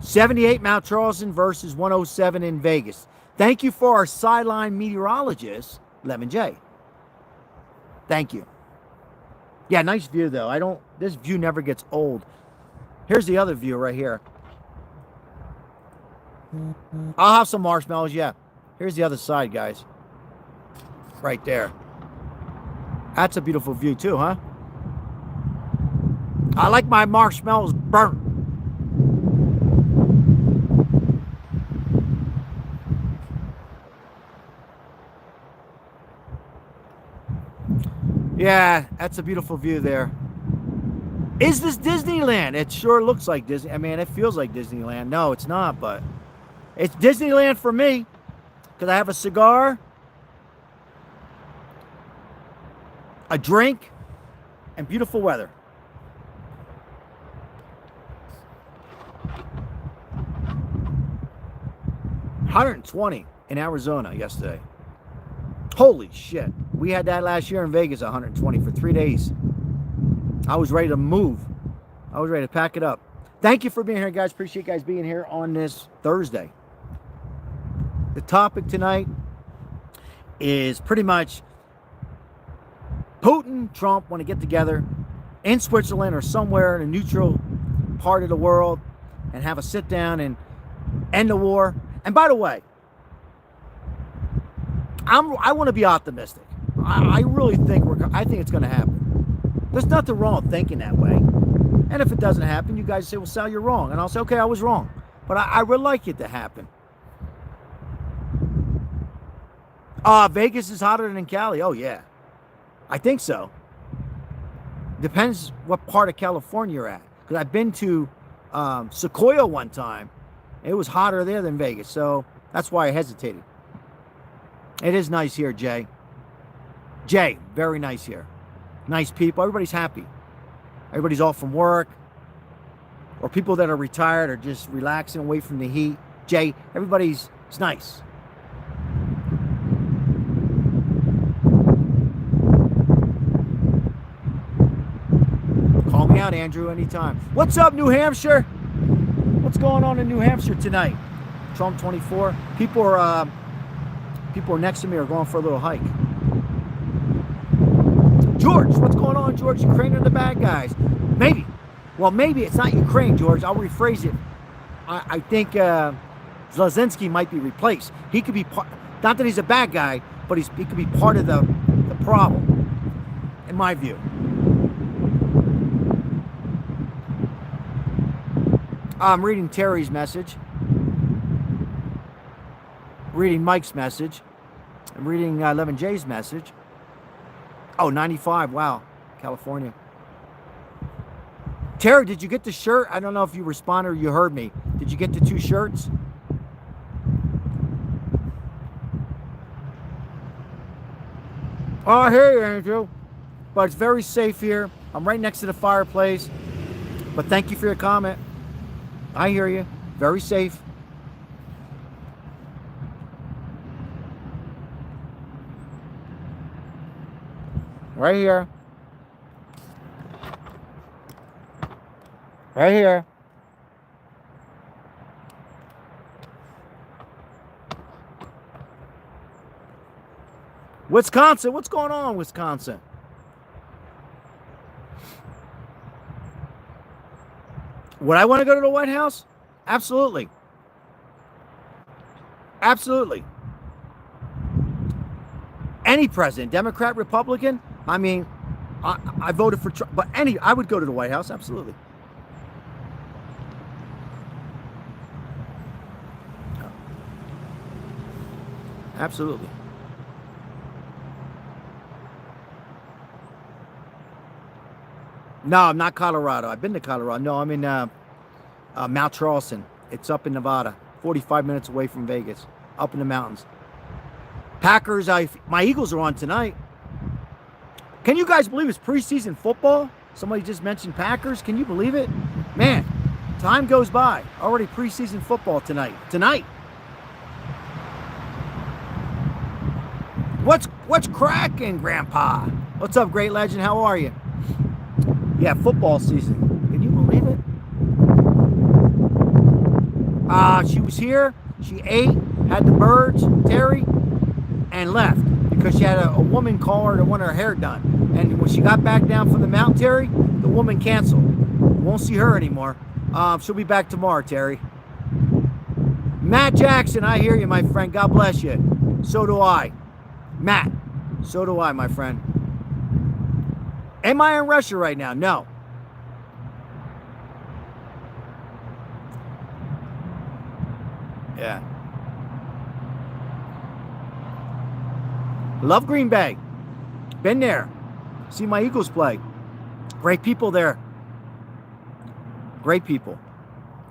78 Mount Charleston versus 107 in Vegas. Thank you for our sideline meteorologist, Lemon J. Thank you. Yeah, nice view, though. This view never gets old. Here's the other view right here. I'll have some marshmallows, yeah. Here's the other side, guys. Right there. That's a beautiful view, too, huh? I like my marshmallows burnt. Yeah, that's a beautiful view there. Is this Disneyland? It sure looks like Disney. I mean, it feels like Disneyland. No, it's not, but it's Disneyland for me because I have a cigar, a drink, and beautiful weather. $120 in Arizona yesterday. Holy shit. We had that last year in Vegas, 120 for 3 days. I was ready to move. I was ready to pack it up. Thank you for being here, guys. Appreciate you guys being here on this Thursday. The topic tonight is pretty much Putin, Trump want to get together in Switzerland or somewhere in a neutral part of the world and have a sit down and end the war. And by the way, I want to be optimistic. I really think I think it's going to happen. There's nothing wrong with thinking that way. And if it doesn't happen, you guys say, well, Sal, you're wrong. And I'll say, okay, I was wrong. But I would like it to happen. Vegas is hotter than Cali. Oh, yeah. I think so. Depends what part of California you're at. Because I've been to Sequoia one time. It was hotter there than Vegas. So that's why I hesitated. It is nice here, Jay. Jay, very nice here. Nice people. Everybody's happy. Everybody's off from work. Or people that are retired are just relaxing away from the heat. Jay, it's nice. Call me out, Andrew, anytime. What's up, New Hampshire? What's going on in New Hampshire tonight? Trump 24. People next to me are going for a little hike. George, what's going on, George? Ukraine are the bad guys. Maybe. Well, maybe it's not Ukraine, George. I'll rephrase it. I think Zelensky might be replaced. He could be part. Not that he's a bad guy, but he could be part of the problem, in my view. I'm reading Terry's message. reading Mike's message. I'm reading Lemon J's message. Oh, 95. Wow. California. Terry, did you get the shirt? I don't know if you responded or you heard me. Did you get the 2 shirts? Oh, I hear you, Andrew. But it's very safe here. I'm right next to the fireplace. But thank you for your comment. I hear you. Very safe. Right here. Right here. Wisconsin, what's going on, Wisconsin? Would I want to go to the White House? Absolutely. Absolutely. Any president, Democrat, Republican. I mean, I voted for Trump, but I would go to the White House, absolutely. Absolutely. No, I'm not Colorado. I've been to Colorado. No, I'm in Mount Charleston. It's up in Nevada, 45 minutes away from Vegas, up in the mountains. Packers, my Eagles are on tonight. Can you guys believe it's preseason football? Somebody just mentioned Packers. Can you believe it? Man, time goes by. Already preseason football tonight. What's cracking, Grandpa? What's up, great legend? How are you? Yeah, football season. Can you believe it? She was here. She ate, had the birds, Terry, and left because she had a woman call her to want her hair done. And when she got back down from the mountain, Terry, the woman canceled. Won't see her anymore. She'll be back tomorrow, Terry. Matt Jackson, I hear you, my friend. God bless you. So do I. Matt, so do I, my friend. Am I in Russia right now? No. Yeah. Love Green Bay. Been there. See my Eagles play. Great people there. Great people.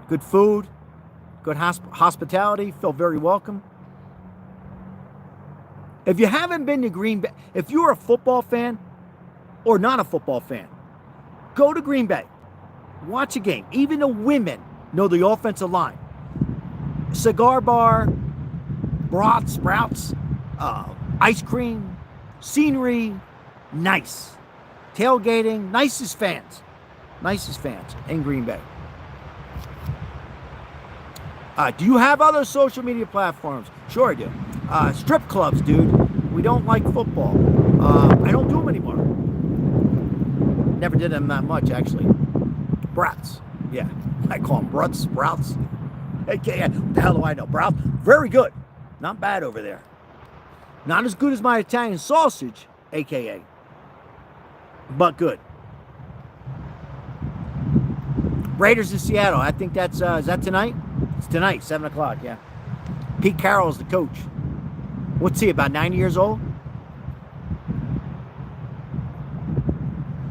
Good food. Good hospitality. Feel very welcome. If you haven't been to Green Bay, if you're a football fan or not a football fan, go to Green Bay. Watch a game. Even the women know the offensive line. Cigar bar, sprouts, ice cream, scenery, nice. Tailgating, nicest fans in Green Bay. Do you have other social media platforms? Sure I do. Strip clubs, dude. We don't like football. I don't do them anymore. Never did them that much, actually. Brats. Yeah, I call them brats, sprouts. AKA, what the hell do I know? Brats. Very good. Not bad over there. Not as good as my Italian sausage, AKA. But good. Raiders in Seattle. I think that's, is that tonight? It's tonight, 7 o'clock, yeah. Pete Carroll's the coach. What's he, about 90 years old?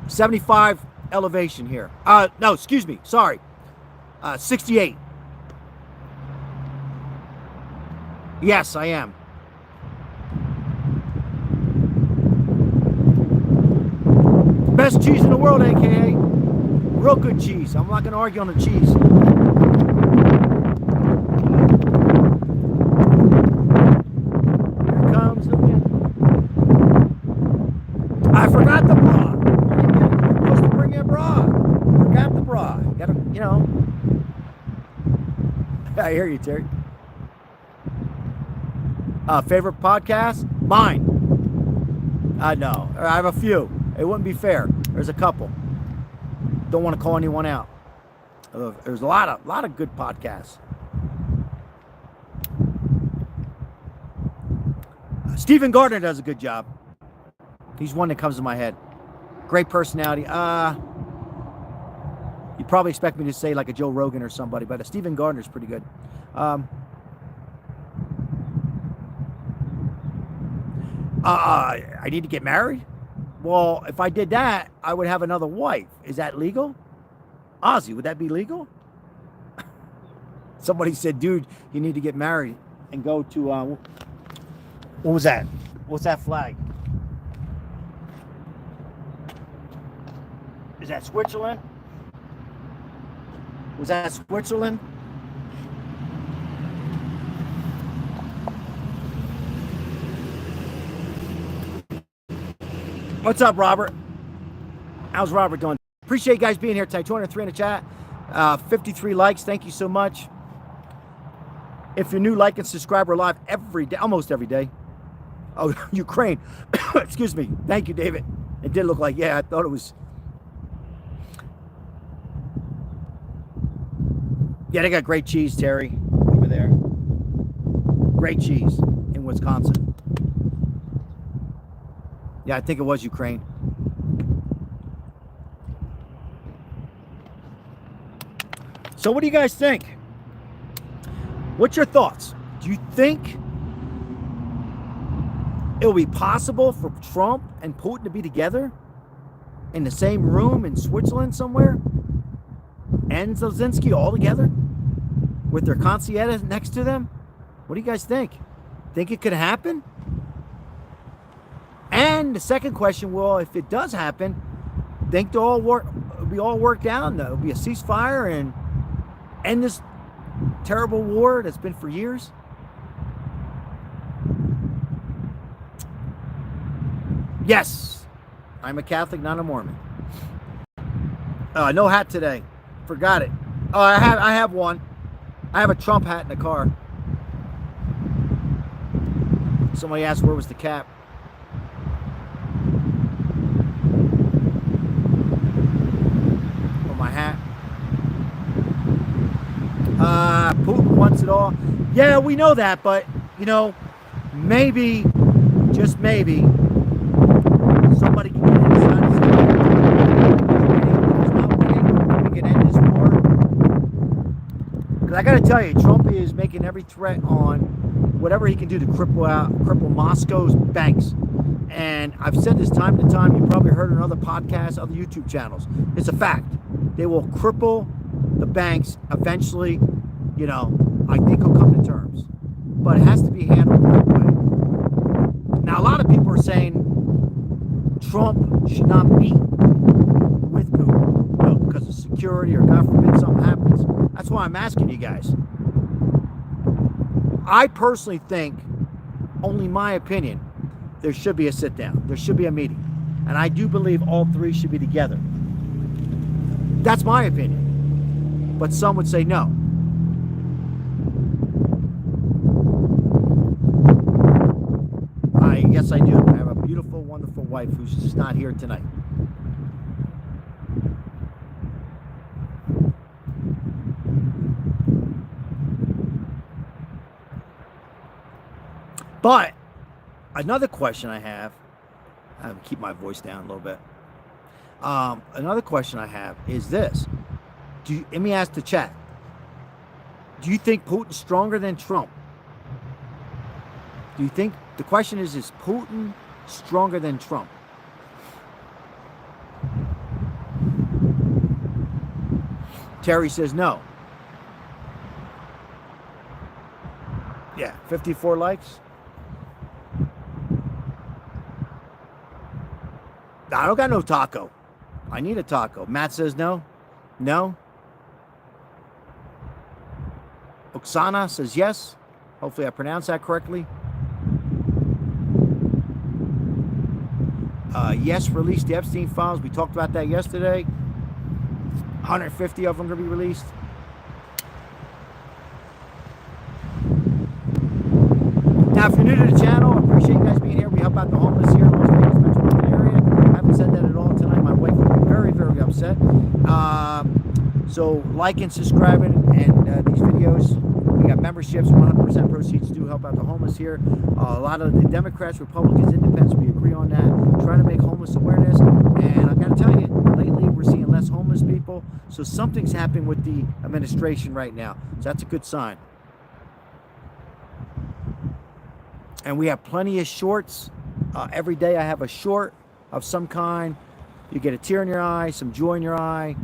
75 elevation here. No, excuse me, sorry. 68. Yes, I am. Best cheese in the world, AKA. Real good cheese. I'm not going to argue on the cheese. Here comes the wind. I forgot the bra. You're supposed to bring a bra. Forgot the bra. Gotta, you know. I hear you, Terry. Favorite podcast? Mine. No. I have a few. It wouldn't be fair. There's a couple. Don't want to call anyone out. There's a lot of good podcasts. Stephen Gardner does a good job. He's one that comes to my head. Great personality. You probably expect me to say like a Joe Rogan or somebody, but Stephen Gardner's pretty good. I need to get married? Well, if I did that, I would have another wife. Is that legal? Ozzy, would that be legal? Somebody said, dude, you need to get married and go to, what was that? What's that flag? Is that Switzerland? Was that Switzerland? What's up, Robert? How's Robert doing? Appreciate you guys being here tonight. 203 in the chat. 53 likes. Thank you so much. If you're new, like and subscribe. We're live every day, almost every day. Oh, Ukraine. Excuse me. Thank you, David. It did look like, yeah, I thought it was. Yeah, they got great cheese, Terry, over there. Great cheese in Wisconsin. Yeah, I think it was Ukraine. So what do you guys think? What's your thoughts? Do you think it will be possible for Trump and Putin to be together in the same room in Switzerland somewhere? And Zelensky all together with their concierge next to them? What do you guys think? Think it could happen? And the second question, well, if it does happen, think they'll be all worked out, there'll be a ceasefire and end this terrible war that's been for years? Yes, I'm a Catholic, not a Mormon. No hat today. Forgot it. Oh, I have one. I have a Trump hat in the car. Somebody asked where was the cap. My hat. Putin wants it all. Yeah, we know that, but you know, maybe, just maybe, somebody can get inside his head. We can end this war. Because I got to tell you, Trump is making every threat on whatever he can do to cripple Moscow's banks. And I've said this time to time. You probably heard it on other podcasts, other YouTube channels. It's a fact. They will cripple the banks eventually. You know, I think he'll come to terms. But it has to be handled the right way. Now, a lot of people are saying Trump should not meet with Putin, you know, because of security or God forbid something happens. That's why I'm asking you guys. I personally think, only my opinion, there should be a sit down. There should be a meeting. And I do believe all three should be together. That's my opinion. But some would say no. Yes, I do. I have a beautiful, wonderful wife who's just not here tonight. But another question I have, I'll keep my voice down a little bit. Another question I have is this. Let me ask the chat. Do you think Putin's stronger than Trump? Do you think, the question is Putin stronger than Trump? Terry says no. Yeah, 54 likes. I don't got no taco. I need a taco. Matt says no. No. Oksana says yes. Hopefully I pronounced that correctly. Yes, release the Epstein files. We talked about that yesterday. 150 of them going to be released. Now, if you're new to the channel, I appreciate you guys being here. We help out the homeless here in Las Vegas metropolitan area. I haven't said that at all tonight. My wife would be very, very upset. So like and subscribing and these videos. We got memberships. 100% proceeds do help out the homeless here. A lot of the Democrats, Republicans, Independents, we agree on that. Trying to make homeless awareness. And I got to tell you, lately we're seeing less homeless people. So something's happening with the administration right now. So that's a good sign. And we have plenty of shorts Every day I have a short of some kind. You get a tear in your eye, some joy in your eye.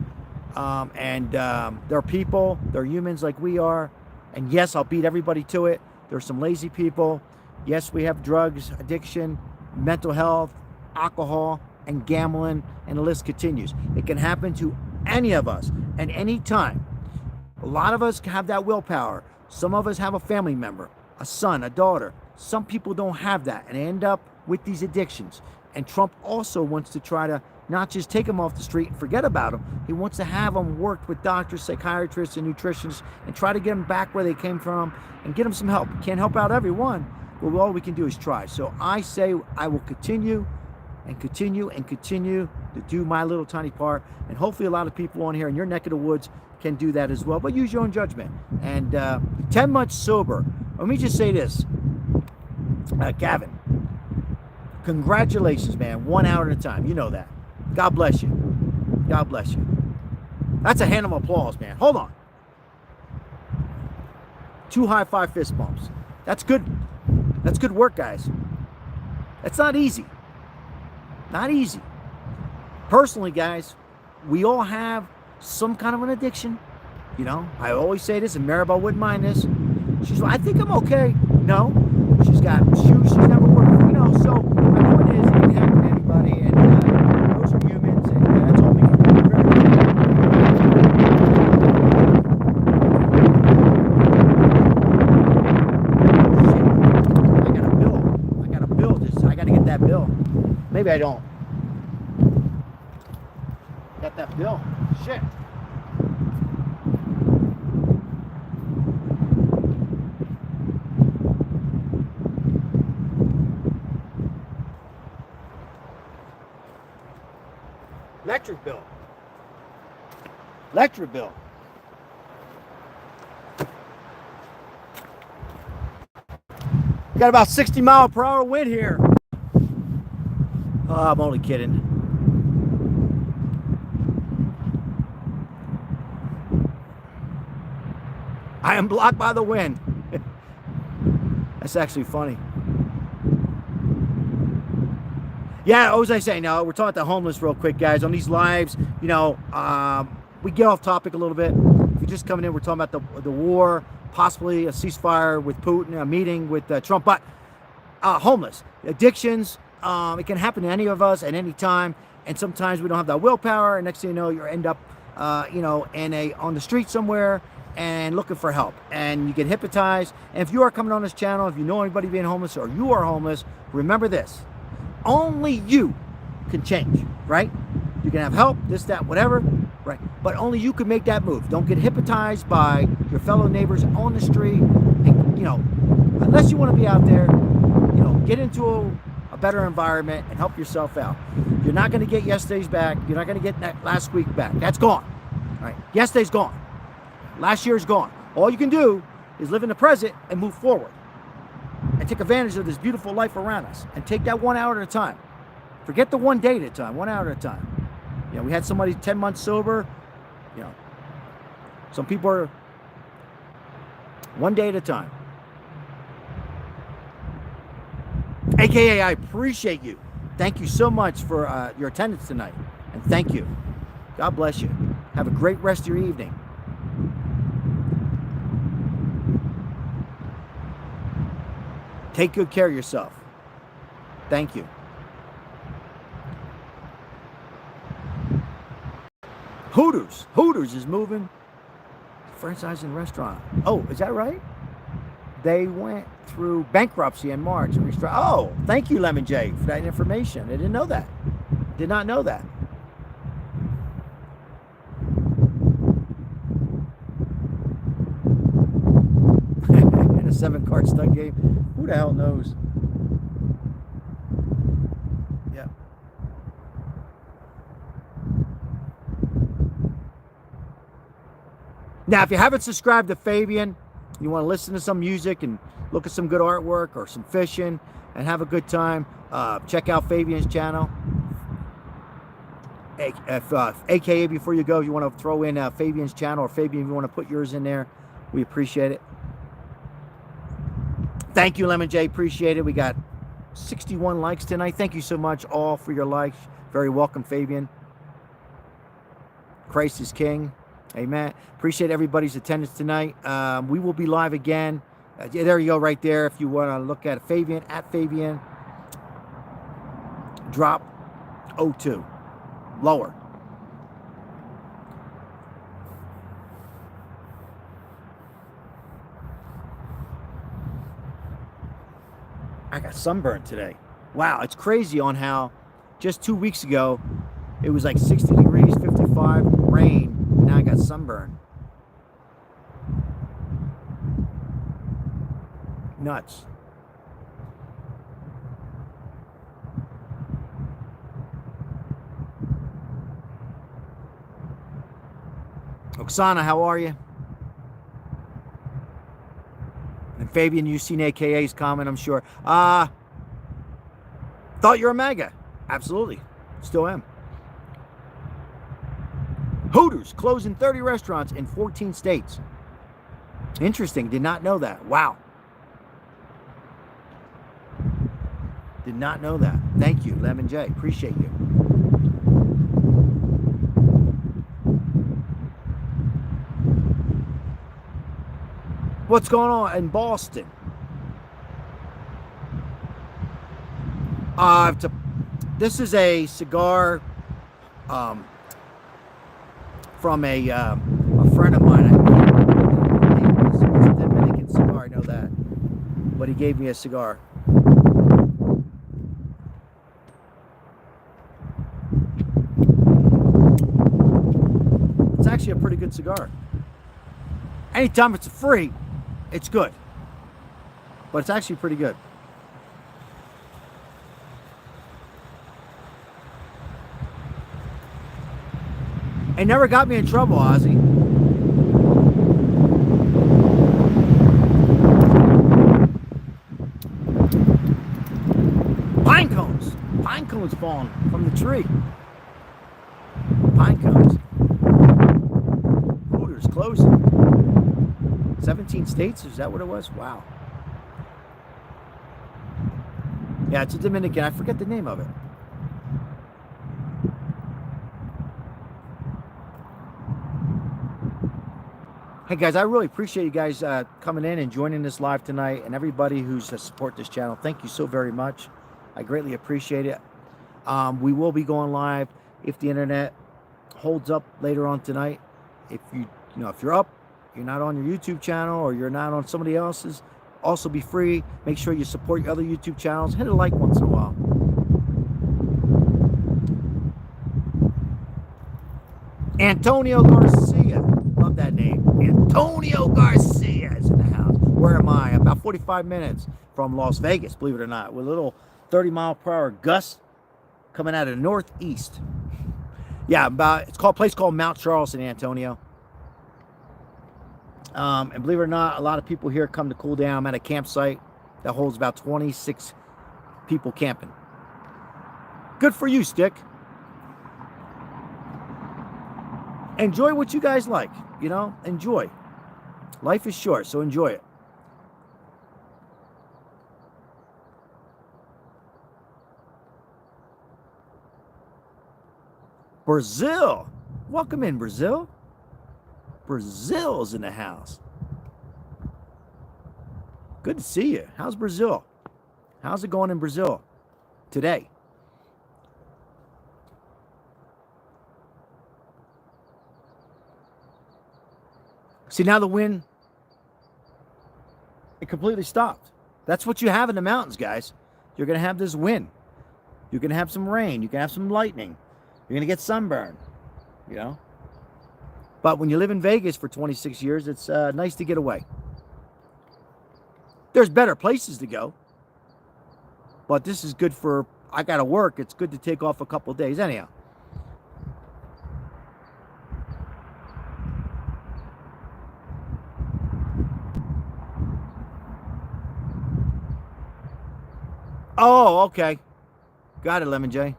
They're people, they're humans like we are. And yes, I'll beat everybody to it. There's some lazy people. Yes, we have drugs, addiction, mental health, alcohol, and gambling, and the list continues. It can happen to any of us at any time. A lot of us have that willpower. Some of us have a family member, a son, a daughter. Some people don't have that and end up with these addictions. And Trump also wants to try to not just take them off the street and forget about them. He wants to have them work with doctors, psychiatrists, and nutritionists and try to get them back where they came from and get them some help. Can't help out everyone, but all we can do is try. So I say I will continue and continue and continue to do my little tiny part. And hopefully a lot of people on here in your neck of the woods can do that as well. But use your own judgment. And 10 months sober. Let me just say this. Gavin, congratulations, man. 1 hour at a time. You know that. God bless you. God bless you. That's a hand of applause, man. Hold on. 2 high-five fist bumps. That's good. That's good work, guys. That's not easy. Not easy. Personally, guys, we all have some kind of an addiction. You know, I always say this, and Maribel wouldn't mind this. She's like, I think I'm okay. No. She's got shoes she's never worked. You know, so my point is, it can happen to anybody, and those are humans, and that's all we can do. Shit. I got a bill. I got a bill. I got to get that bill. Maybe I don't. Got that bill. Shit. Electric bill. Electric bill. We got about 60-mile-per-hour wind here. Oh, I'm only kidding. I am blocked by the wind. That's actually funny. Yeah, what was I saying? Now, we're talking about the homeless real quick, guys. On these lives, you know, we get off topic a little bit. If you're just coming in, we're talking about the war, possibly a ceasefire with Putin, a meeting with Trump. But homeless, addictions, it can happen to any of us at any time. And sometimes we don't have that willpower. And next thing you know, you end up, you know, on the street somewhere and looking for help. And you get hypnotized. And if you are coming on this channel, if you know anybody being homeless or you are homeless, remember this. Only you can change, right? You can have help, this, that, whatever, right? But only you can make that move. Don't get hypnotized by your fellow neighbors on the street. And, you know, unless you want to be out there, you know, get into a better environment and help yourself out. You're not going to get yesterday's back. You're not going to get that last week back. That's gone, right? Yesterday's gone. Last year's gone. All you can do is live in the present and move forward. And take advantage of this beautiful life around us. And take that 1 hour at a time. Forget the 1 day at a time, 1 hour at a time. You know, we had somebody 10 months sober. You know, some people are 1 day at a time. AKA, I appreciate you. Thank you so much for your attendance tonight. And thank you. God bless you. Have a great rest of your evening. Take good care of yourself. Thank you. Hooters is moving. Franchising restaurant. Oh, is that right? They went through bankruptcy in March. Oh, thank you, Lemon J, for that information. I didn't know that. Did not know that. In a 7-card stud game. Who the hell knows? Yeah. Now, if you haven't subscribed to Fabian, you want to listen to some music and look at some good artwork or some fishing and have a good time, check out Fabian's channel. AKA, before you go, you want to throw in Fabian's channel, or Fabian, if you want to put yours in there, we appreciate it. Thank you, Lemon J. Appreciate it. We got 61 likes tonight. Thank you so much all for your likes. Very welcome, Fabian. Christ is King. Amen. Appreciate everybody's attendance tonight. We will be live again. There you go, right there. If you want to look at Fabian, at Fabian, drop 02. Lower. I got sunburned today. Wow, it's crazy on how just 2 weeks ago it was like 60 degrees, 55, rain. Now I got sunburned. Nuts. Oksana, how are you? And Fabian, you've seen AKA's comment, I'm sure. Thought you're a MAGA. Absolutely. Still am. Hooters closing 30 restaurants in 14 states. Interesting. Did not know that. Wow. Did not know that. Thank you, Lemon J. Appreciate you. What's going on in Boston? This is a cigar from a friend of mine. It's a Dominican cigar, I know that. But he gave me a cigar. It's actually a pretty good cigar. Anytime it's free, it's good. But it's actually pretty good. It never got me in trouble, Ozzy. Pine cones. Pine cones falling from the tree. Pine cones. Hooters closing. 17 states? Is that what it was? Wow. Yeah, it's a Dominican. I forget the name of it. Hey guys, I really appreciate you guys coming in and joining this live tonight, and everybody who's support this channel. Thank you so very much. I greatly appreciate it. We will be going live if the internet holds up later on tonight. If if you're up, you're not on your YouTube channel, or you're not on somebody else's, also be free. Make sure you support your other YouTube channels. Hit a like once in a while. Antonio Garcia. Love that name. Antonio Garcia is in the house. Where am I? About 45 minutes from Las Vegas, believe it or not, with a little 30-mile-per-hour gust coming out of the northeast. Yeah, it's called a place called Mount Charles in Antonio. And believe it or not, a lot of people here come to cool down. I'm at a campsite that holds about 26 people camping. Good for you, Stick. Enjoy what you guys like, enjoy. Life is short, so enjoy it. Brazil. Welcome in, Brazil. Brazil's in the house. Good to see you. How's Brazil? How's it going in Brazil today? See, now the wind, it completely stopped. That's what you have in the mountains, guys. You're going to have this wind. You're going to have some rain. You can have some lightning. You're going to get sunburn, But when you live in Vegas for 26 years, it's nice to get away. There's better places to go. But this is good for, I got to work. It's good to take off a couple of days anyhow. Oh, okay. Got it, Lemon J.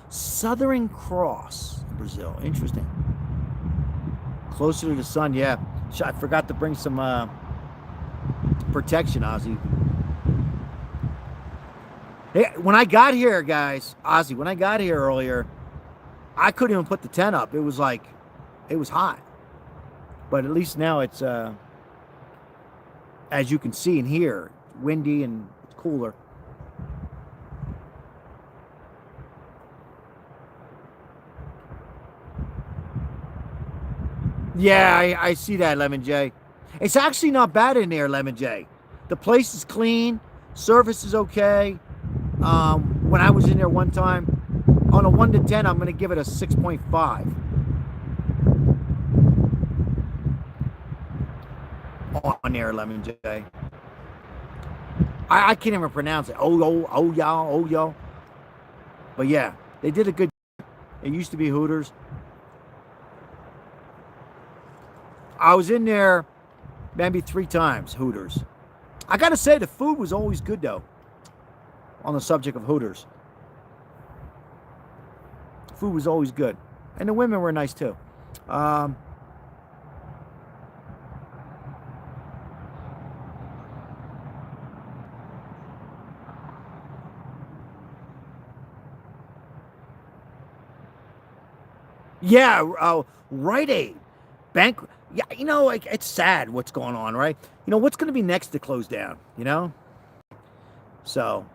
Southern Cross, Brazil. Interesting. Closer to the sun, yeah. I forgot to bring some protection, Ozzy. Hey, when I got here, guys, Ozzy, when I got here earlier, I couldn't even put the tent up. It was like, it was hot. But at least now it's, as you can see and hear, windy and it's cooler. Yeah, I see that, Lemon J. It's actually not bad in there, Lemon J. The place is clean. Service is okay. When I was in there one time, on a 1 to 10, I'm going to give it a 6.5. On there, Lemon J. I can't even pronounce it. Oh, y'all. But yeah, they did a good job. It used to be Hooters. I was in there maybe 3 times, Hooters. I got to say, the food was always good, though, on the subject of Hooters. Food was always good. And the women were nice, too. Yeah, Rite Aid. Bank. Yeah, you know, like, it's sad what's going on, right? You know, what's going to be next to close down, you know? So,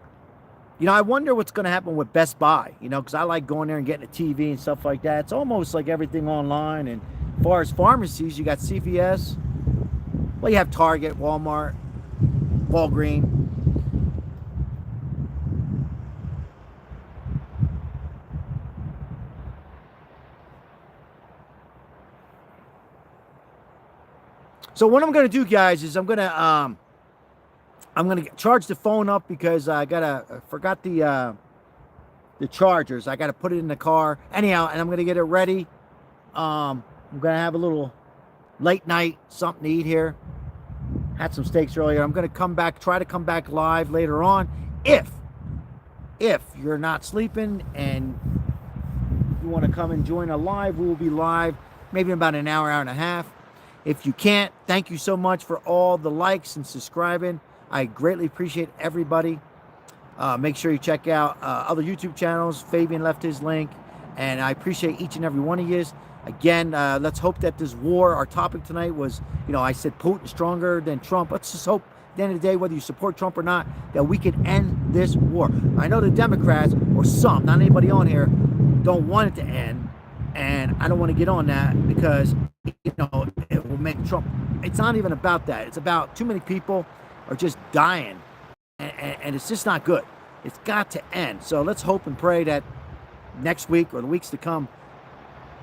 you know, I wonder what's going to happen with Best Buy, you know, because I like going there and getting a TV and stuff like that. It's almost like everything online. And as far as pharmacies, you got CVS. Well, you have Target, Walmart, Walgreens. So what I'm going to do, guys, is I'm going to charge the phone up because I forgot the chargers. I got to put it in the car anyhow, and I'm going to get it ready. I'm going to have a little late night something to eat here. Had some steaks earlier. I'm going to try to come back live later on. If you're not sleeping and you want to come and join a live, we will be live maybe in about an hour and a half. If you can't, thank you so much for all the likes and subscribing. I greatly appreciate everybody. Make sure you check out other YouTube channels. Fabian left his link, and I appreciate each and every one of you. Again, let's hope that this war, our topic tonight was, you know, I said Putin stronger than Trump. Let's just hope at the end of the day, whether you support Trump or not, that we can end this war. I know the Democrats, or some, not anybody on here, don't want it to end. And I don't want to get on that because, you know, it will make Trump. It's not even about that. It's about too many people are just dying. And it's just not good. It's got to end. So let's hope and pray that next week or the weeks to come,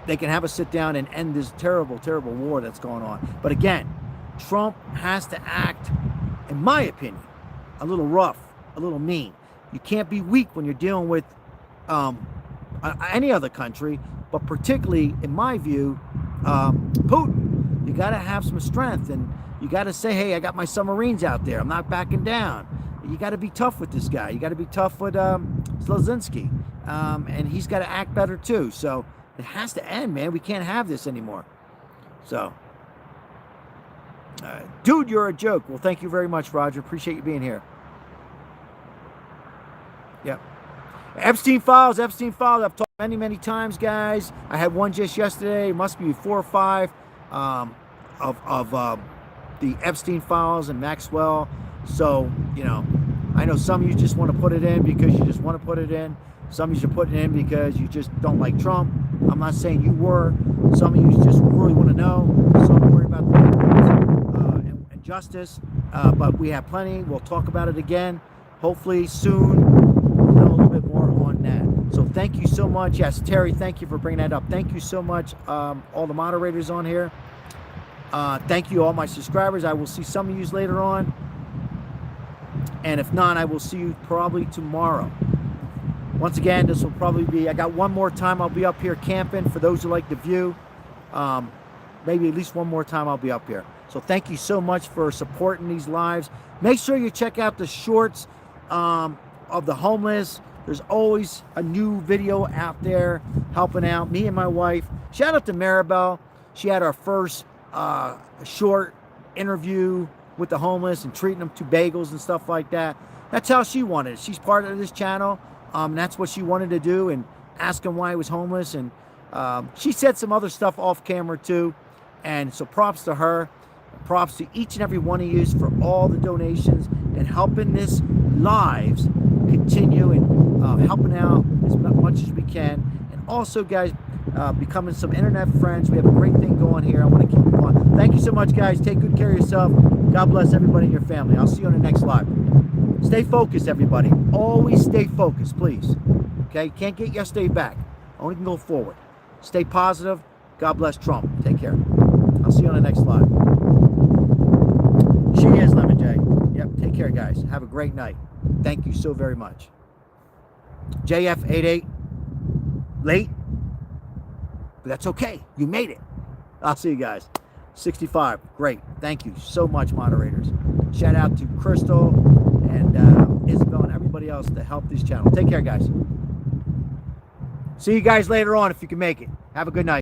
they can have a sit down and end this terrible, terrible war that's going on. But again, Trump has to act, in my opinion, a little rough, a little mean. You can't be weak when you're dealing with any other country, but particularly, in my view, Putin. You got to have some strength, and you got to say, hey, I got my submarines out there. I'm not backing down. You got to be tough with this guy. You got to be tough with Zelensky, and he's got to act better too. So it has to end, man. We can't have this anymore. So, dude, you're a joke. Well, thank you very much, Roger. Appreciate you being here. Yep. Epstein Files. I've talked many, many times, guys. I had one just yesterday. It must be 4 or 5 of the Epstein Files and Maxwell. So, you know, I know some of you just want to put it in because you just want to put it in. Some of you should put it in because you just don't like Trump. I'm not saying you were. Some of you just really want to know. Some worry about the and justice. But we have plenty. We'll talk about it again. Hopefully soon. We'll know a little bit more on that. So thank you so much. Yes, Terry, thank you for bringing that up. Thank you so much, all the moderators on here. Thank you, all my subscribers. I will see some of you later on. And if not, I will see you probably tomorrow. Once again, this will probably be, I got one more time I'll be up here camping for those who like the view. Maybe at least one more time I'll be up here. So thank you so much for supporting these lives. Make sure you check out the shorts of the homeless. There's always a new video out there helping out me and my wife. Shout out to Maribel. She had our first short interview with the homeless and treating them to bagels and stuff like that. That's how she wanted it. She's part of this channel. That's what she wanted to do, and ask him why he was homeless. And she said some other stuff off camera too. And so props to her. Props to each and every one of you for all the donations and helping this lives continue, and helping out as much as we can. And also, guys, becoming some internet friends. We have a great thing going here. I want to keep it going. Thank you so much, guys. Take good care of yourself. God bless everybody in your family. I'll see you on the next live. Stay focused, everybody. Always stay focused, please. Okay? Can't get yesterday back. Only can go forward. Stay positive. God bless Trump. Take care. I'll see you on the next live. She is Lemon J. Yep. Take care, guys. Have a great night. Thank you so very much. JF88. Late. But that's okay. You made it. I'll see you guys. 65. Great. Thank you so much, moderators. Shout out to Crystal and Isabel and everybody else that helped this channel. Take care, guys. See you guys later on if you can make it. Have a good night.